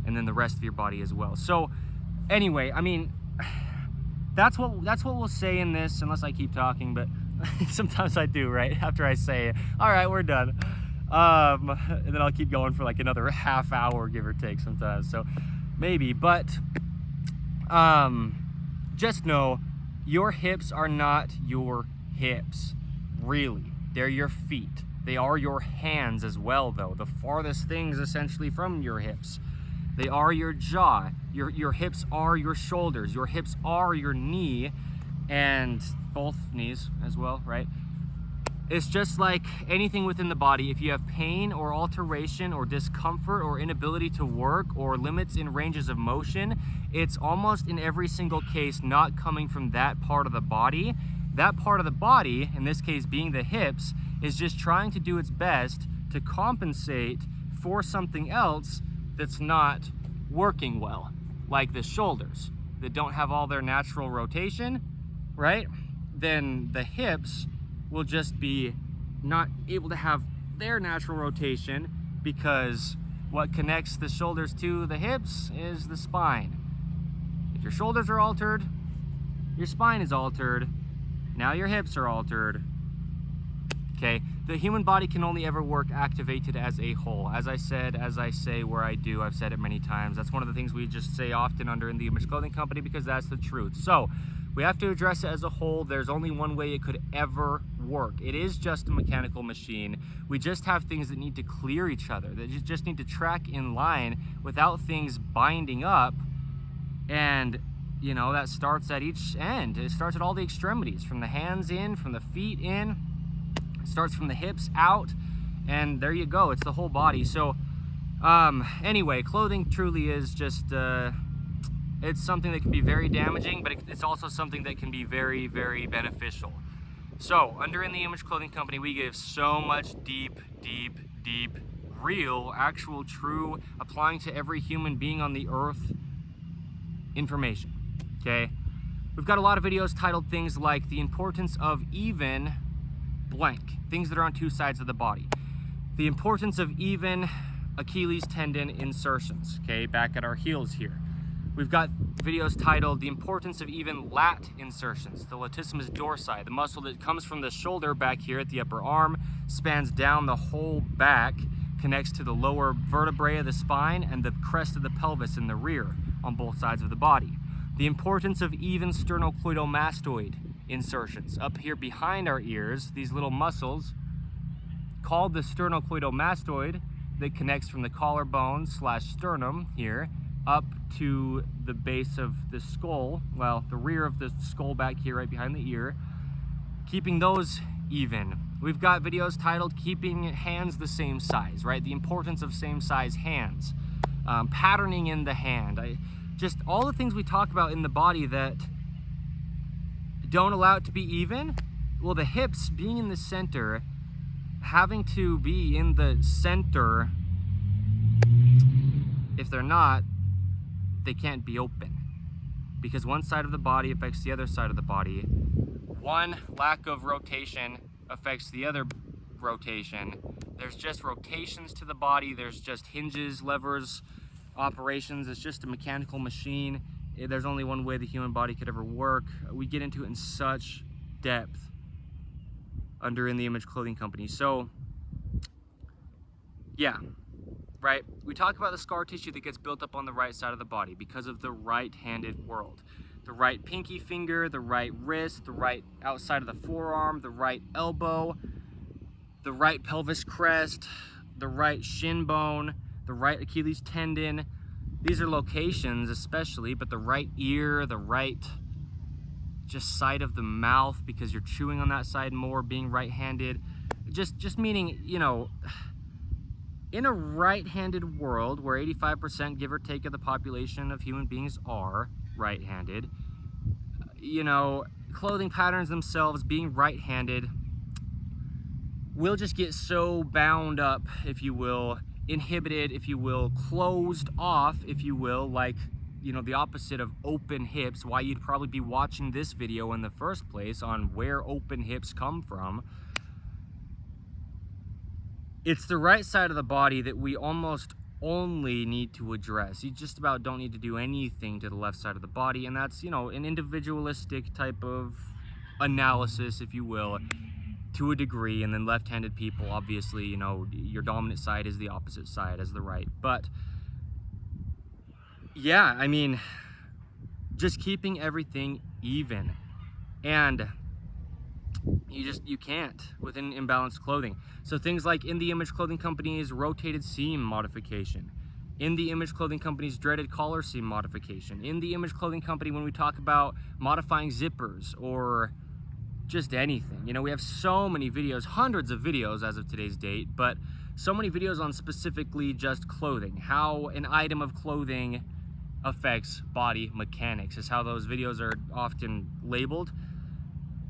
and then the rest of your body as well. So anyway, I mean, that's what we'll say in this, unless I keep talking, but sometimes I do, right? After I say, all right, we're done. And then I'll keep going for like another half hour, give or take sometimes. So maybe, but just know your hips are not your hips, really. They're your feet. They are your hands as well, though. The farthest things essentially from your hips. They are your jaw. Your hips are your shoulders. Your hips are your knee, and both knees as well, right? It's just like anything within the body. If you have pain or alteration or discomfort or inability to work or limits in ranges of motion, it's almost in every single case not coming from that part of the body. That part of the body, in this case being the hips, is just trying to do its best to compensate for something else that's not working well, like the shoulders that don't have all their natural rotation, right? Then the hips will just be not able to have their natural rotation, because what connects the shoulders to the hips is the spine. If your shoulders are altered, your spine is altered, now your hips are altered. Okay, the human body can only ever work activated as a whole. As I said, as I say where I do, I've said it many times. That's one of the things we just say often under In The Image Clothing Company, because that's the truth. So we have to address it as a whole. There's only one way it could ever work. It is just a mechanical machine. We just have things that need to clear each other, that you just need to track in line without things binding up. And you know, that starts at each end. It starts at all the extremities, from the hands in, from the feet in. It starts from the hips out, and there you go. It's the whole body. So anyway, clothing truly is just it's something that can be very damaging, but it's also something that can be very, very beneficial. So under In The Image Clothing Company, we give so much deep, real, actual, true, applying to every human being on the earth information. Okay, we've got a lot of videos titled things like the importance of even blank, things that are on two sides of the body. The importance of even Achilles tendon insertions, okay, back at our heels here. We've got videos titled the importance of even lat insertions, the latissimus dorsi, the muscle that comes from the shoulder back here at the upper arm, spans down the whole back, connects to the lower vertebrae of the spine and the crest of the pelvis in the rear on both sides of the body. The importance of even sternocleidomastoid insertions up here behind our ears, these little muscles called the sternocleidomastoid that connects from the collarbone / sternum here up to the base of the skull, well, the rear of the skull back here right behind the ear, keeping those even. We've got videos titled keeping hands the same size, right? The importance of same size hands, patterning in the hand. Just all the things we talk about in the body that don't allow it to be even. Well, the hips being in the center, having to be in the center, if they're not, they can't be open, because one side of the body affects the other side of the body. One lack of rotation affects the other rotation. There's just rotations to the body. There's just hinges, levers, operations. It's just a mechanical machine. There's only one way the human body could ever work. We get into it in such depth under In The Image Clothing Company. So yeah, right? We talk about the scar tissue that gets built up on the right side of the body because of the right-handed world. The right pinky finger, the right wrist, the right outside of the forearm, the right elbow, the right pelvis crest, the right shin bone, the right Achilles tendon. These are locations especially, but the right ear, the right just side of the mouth, because you're chewing on that side more, being right-handed. Just meaning, you know, in a right-handed world where 85%, give or take, of the population of human beings are right-handed, you know, clothing patterns themselves being right-handed will just get so bound up, if you will, inhibited, if you will, closed off, if you will, like the opposite of open hips, why you'd probably be watching this video in the first place on where open hips come from. It's the right side of the body that we almost only need to address. You just about don't need to do anything to the left side of the body, and that's, an individualistic type of analysis, if you will, to a degree. And then left-handed people, obviously, your dominant side is the opposite side as the right. But yeah, I mean, just keeping everything even. And you can't with an imbalanced clothing. So things like In The Image Clothing Company's rotated seam modification, In The Image Clothing Company's dreaded collar seam modification, In The Image Clothing Company when we talk about modifying zippers or just anything. We have so many videos, hundreds of videos as of today's date, but so many videos on specifically just clothing, how an item of clothing affects body mechanics is how those videos are often labeled.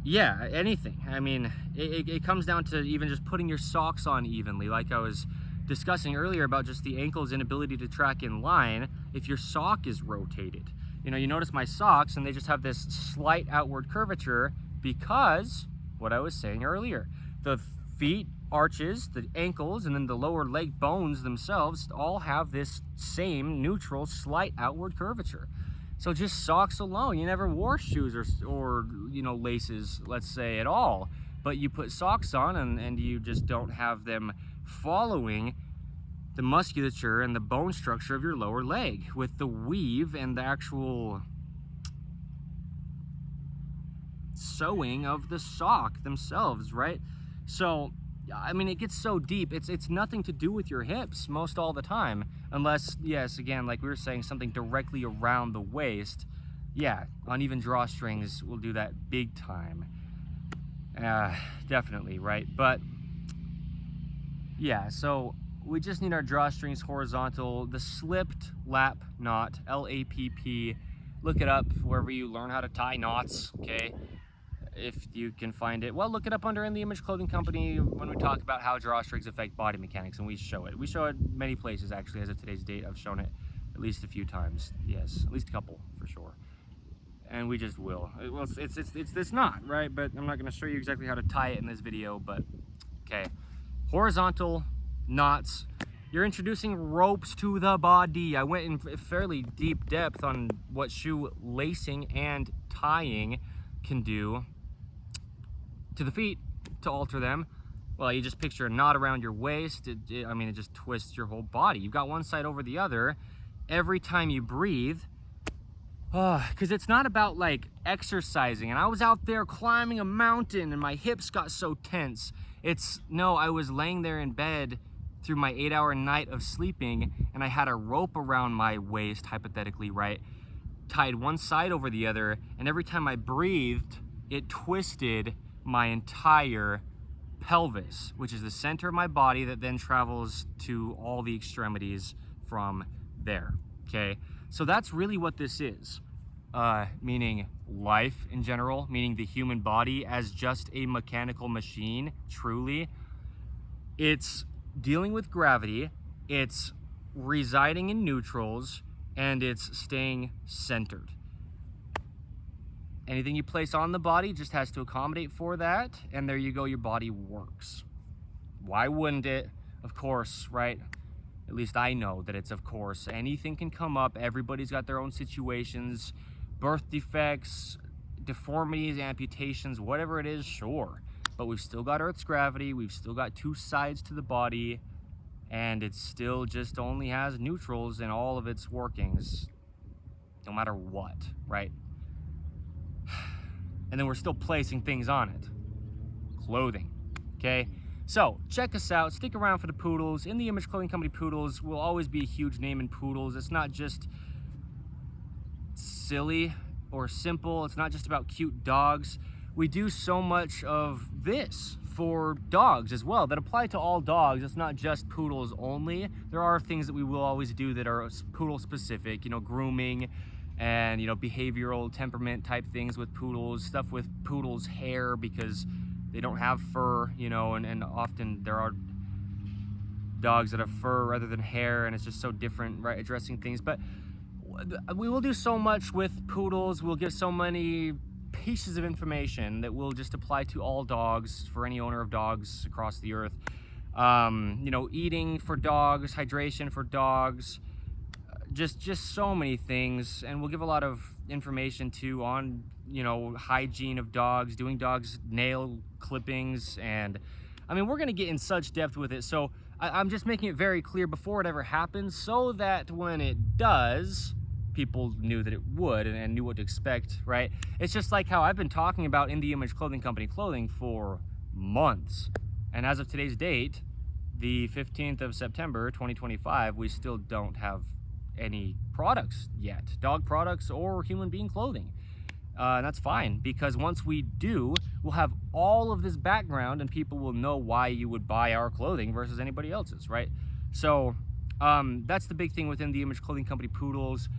Yeah, anything. I mean, it comes down to even just putting your socks on evenly, like I was discussing earlier about just the ankle's inability to track in line if your sock is rotated. You notice my socks and they just have this slight outward curvature because, what I was saying earlier, the feet arches, the ankles, and then the lower leg bones themselves all have this same neutral slight outward curvature. So just socks alone, you never wore shoes or laces, let's say, at all, but you put socks on and you just don't have them following the musculature and the bone structure of your lower leg with the weave and the actual sewing of the sock themselves, right? So I mean, it gets so deep. It's nothing to do with your hips most all the time, unless, yes, again, like we were saying, something directly around the waist. Yeah, uneven drawstrings will do that big time. Definitely, right? But yeah, so we just need our drawstrings horizontal. The slipped lap knot, LAPP. Look it up wherever you learn how to tie knots, okay? If you can find it. Well, look it up under In The Image Clothing Company when we talk about how drawstrings affect body mechanics, and we show it. We show it many places, actually, as of today's date. I've shown it at least a few times. Yes, at least a couple, for sure. And we just will. Well, it's not, right? But I'm not going to show you exactly how to tie it in this video, but okay. Horizontal knots. You're introducing ropes to the body. I went in fairly deep depth on what shoe lacing and tying can do to the feet to alter them. Well, you just picture a knot around your waist. I mean, it just twists your whole body. You've got one side over the other every time you breathe. Because it's not about like exercising. And I was out there climbing a mountain and my hips got so tense. No, I was laying there in bed through my 8-hour night of sleeping and I had a rope around my waist, hypothetically, right? Tied one side over the other, and every time I breathed, it twisted my entire pelvis, which is the center of my body that then travels to all the extremities from there, okay? So that's really what this is, meaning life in general, meaning the human body as just a mechanical machine, truly. It's dealing with gravity, it's residing in neutrals, and it's staying centered. Anything you place on the body just has to accommodate for that, and there you go, your body works. Why wouldn't it? Of course, right? At least I know that it's of course. Anything can come up. Everybody's got their own situations, birth defects, deformities, amputations, whatever it is, sure. But we've still got Earth's gravity, we've still got two sides to the body, and it still just only has neutrals in all of its workings, no matter what, right? And then we're still placing things on it. Clothing, okay? So, check us out, stick around for the poodles. In The Image Clothing Company poodles will always be a huge name in poodles. It's not just silly or simple, it's not just about cute dogs. We do so much of this for dogs as well that apply to all dogs. It's not just poodles only. There are things that we will always do that are poodle specific, grooming and behavioral temperament type things with poodles, stuff with poodles' hair because they don't have fur, and often there are dogs that have fur rather than hair, and it's just so different, right, addressing things. But we will do so much with poodles. We'll give so many pieces of information that will just apply to all dogs, for any owner of dogs across the earth. You know, eating for dogs, hydration for dogs, just so many things. And we'll give a lot of information too on, you know, hygiene of dogs, doing dogs nail clippings, and I mean, we're gonna get in such depth with it. So I'm just making it very clear before it ever happens, so that when it does, people knew that it would and knew what to expect, right? It's just like how I've been talking about In The Image Clothing Company clothing for months. And as of today's date, the 15th of September, 2025, we still don't have any products yet, dog products or human being clothing. And that's fine, because once we do, we'll have all of this background and people will know why you would buy our clothing versus anybody else's, right? So that's the big thing within the Image Clothing Company poodles.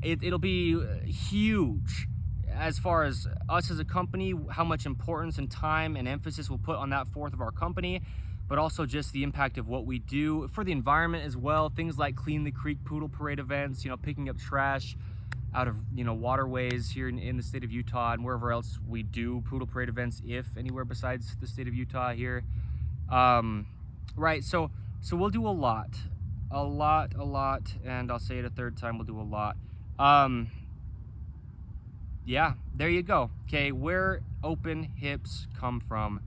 It'll be huge as far as us as a company, how much importance and time and emphasis we'll put on that fourth of our company, but also just the impact of what we do for the environment as well. Things like Clean the Creek Poodle Parade events, you know, picking up trash out of, you know, waterways here in the state of Utah and wherever else we do poodle parade events, if anywhere besides the state of Utah here. Right, so we'll do a lot, and I'll say it a third time, we'll do a lot. Yeah, there you go. Okay, where open hips come from.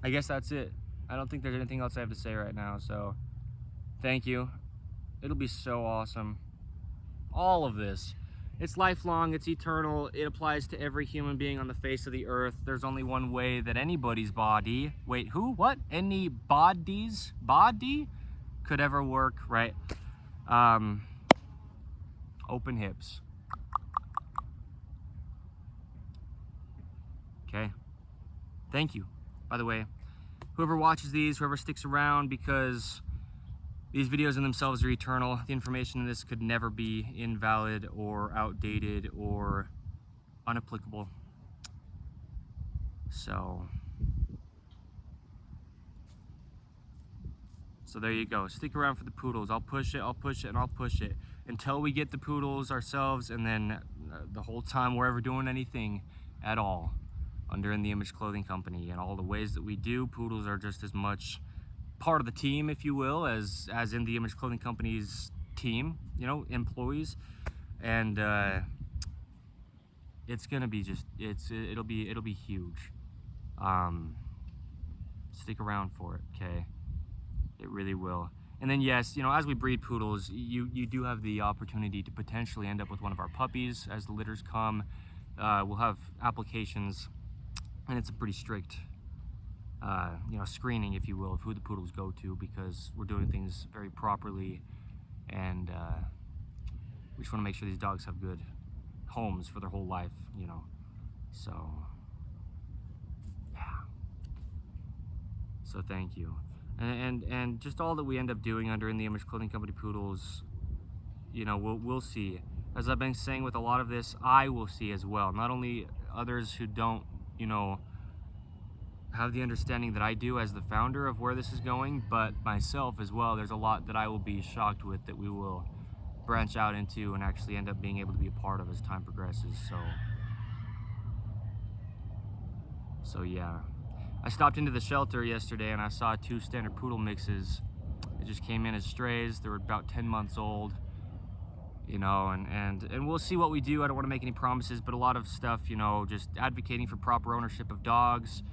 I guess that's it. I don't think there's anything else I have to say right now, so thank you. It'll be so awesome. All of this. It's lifelong, it's eternal, it applies to every human being on the face of the earth. There's only one way that anybody's body, wait, who, what? Anybody's body could ever work, right? Open hips. Okay, thank you. By the way, whoever watches these, whoever sticks around, because these videos in themselves are eternal. The information in this could never be invalid or outdated or unapplicable. So there you go. Stick around for the poodles. I'll push it, and I'll push it until we get the poodles ourselves, and then the whole time we're ever doing anything at all under In The Image Clothing Company, and all the ways that we do, poodles are just as much part of the team, if you will, as In The Image Clothing Company's team, you know, employees. And it's gonna be just, it'll be huge. Stick around for it, okay? It really will. And then yes, you know, as we breed poodles, you do have the opportunity to potentially end up with one of our puppies as the litters come. We'll have applications, and it's a pretty strict you know, screening, if you will, of who the poodles go to, because we're doing things very properly, and we just want to make sure these dogs have good homes for their whole life, you know. So yeah, so thank you. And just all that we end up doing under In The Image Clothing Company poodles, you know, we'll see. As I've been saying with a lot of this, I will see as well. Not only others who don't, you know, have the understanding that I do as the founder of where this is going, but myself as well. There's a lot that I will be shocked with that we will branch out into and actually end up being able to be a part of as time progresses. So yeah. I stopped into the shelter yesterday and I saw 2 standard poodle mixes. It just came in as strays. They were about 10 months old, you know, and we'll see what we do. I don't want to make any promises, but a lot of stuff, you know, just advocating for proper ownership of dogs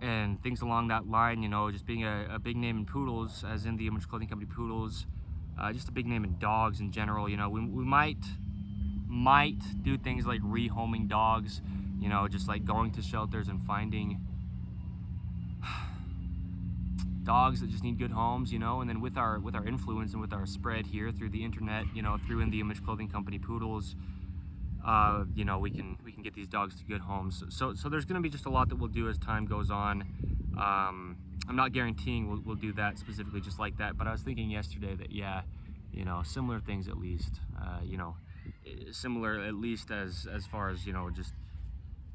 and things along that line, you know, just being a big name in poodles, as In The Image Clothing Company poodles, just a big name in dogs in general. You know, we might do things like rehoming dogs, you know, just like going to shelters and finding dogs that just need good homes, you know, and then with our influence and with our spread here through the internet, you know, through In The Image Clothing Company poodles, you know, we can get these dogs to good homes. So there's going to be just a lot that we'll do as time goes on. I'm not guaranteeing we'll do that specifically just like that, but I was thinking yesterday that, yeah, you know, similar things at least, you know, similar at least as far as, you know, just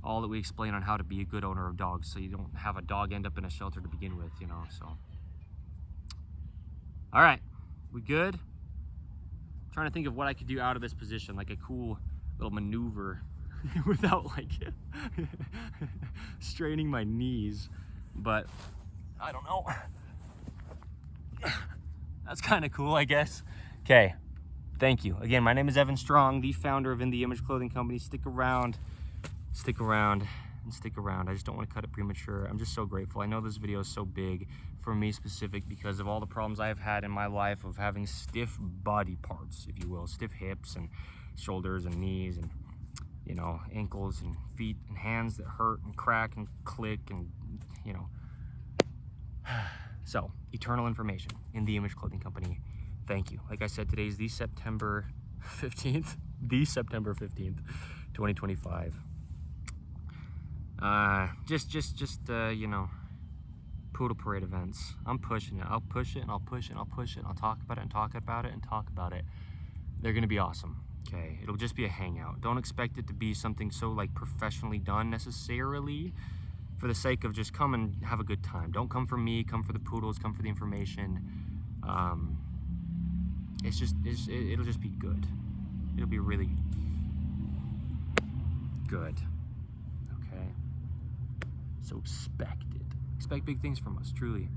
all that we explain on how to be a good owner of dogs, so you don't have a dog end up in a shelter to begin with, you know. So all right, we good? I'm trying to think of what I could do out of this position, like a cool little maneuver without like straining my knees, but I don't know. That's kind of cool, I guess. Okay, thank you. Again, my name is Evan Strong, the founder of In The Image Clothing Company. Stick around, and stick around. I just don't want to cut it premature. I'm just so grateful. I know this video is so big for me specific because of all the problems I've had in my life of having stiff body parts, if you will, stiff hips and shoulders and knees and, you know, ankles and feet and hands that hurt and crack and click and, you know. So, eternal information in The Image Clothing Company. Thank you. Like I said, today is the September 15th, 2025. You know, poodle parade events. I'm pushing it. I'll push it and I'll push it and I'll push it and I'll talk about it and talk about it and talk about it. They're gonna be awesome. Okay, it'll just be a hangout. Don't expect it to be something so like professionally done necessarily, for the sake of just come and have a good time. Don't come for me, come for the poodles, come for the information. It'll just be good. It'll be really good. Okay. So expect it. Expect big things from us, truly.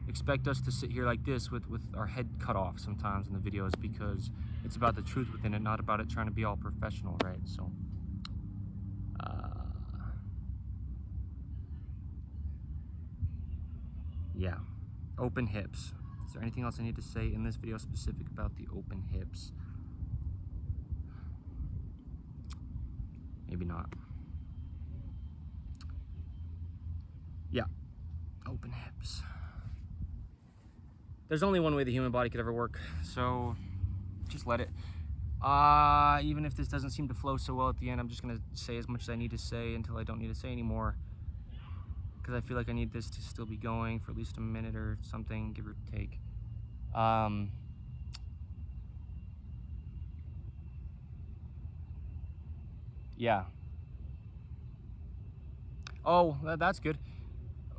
Expect us to sit here like this with our head cut off sometimes in the videos, because it's about the truth within it, not about it trying to be all professional, right? So, yeah, open hips. Is there anything else I need to say in this video specific about the open hips? Maybe not. Yeah, open hips. There's only one way the human body could ever work, so just let it. Even if this doesn't seem to flow so well at the end, I'm just gonna say as much as I need to say until I don't need to say anymore, because I feel like I need this to still be going for at least a minute or something, give or take. Yeah. Oh, that's good.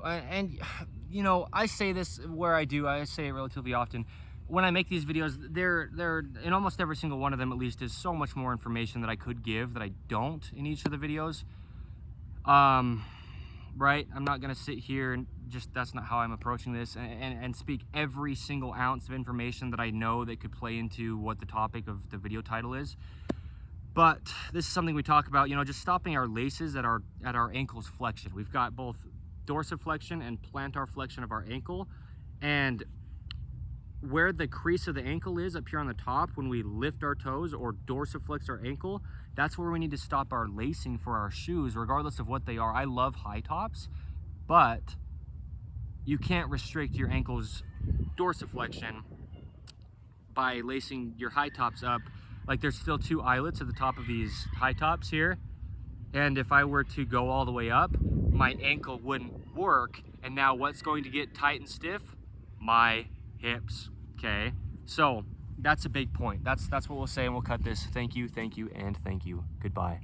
And, you know, I say this where I say it relatively often. When I make these videos, they're in almost every single one of them, at least, is so much more information that I could give that I don't in each of the videos. Right? I'm not gonna sit here and that's not how I'm approaching this and speak every single ounce of information that I know that could play into what the topic of the video title is. But this is something we talk about, you know, just stopping our laces at our ankle's flexion. We've got both dorsiflexion and plantar flexion of our ankle, and where the crease of the ankle is up here on the top, when we lift our toes or dorsiflex our ankle, that's where we need to stop our lacing for our shoes, regardless of what they are. I love high tops, but you can't restrict your ankle's dorsiflexion by lacing your high tops up. Like, there's still two eyelets at the top of these high tops here, and if I were to go all the way up, my ankle wouldn't work. And now what's going to get tight and stiff? My hips. Okay, so that's a big point. That's what we'll say, and we'll cut this. Thank you, and thank you. Goodbye.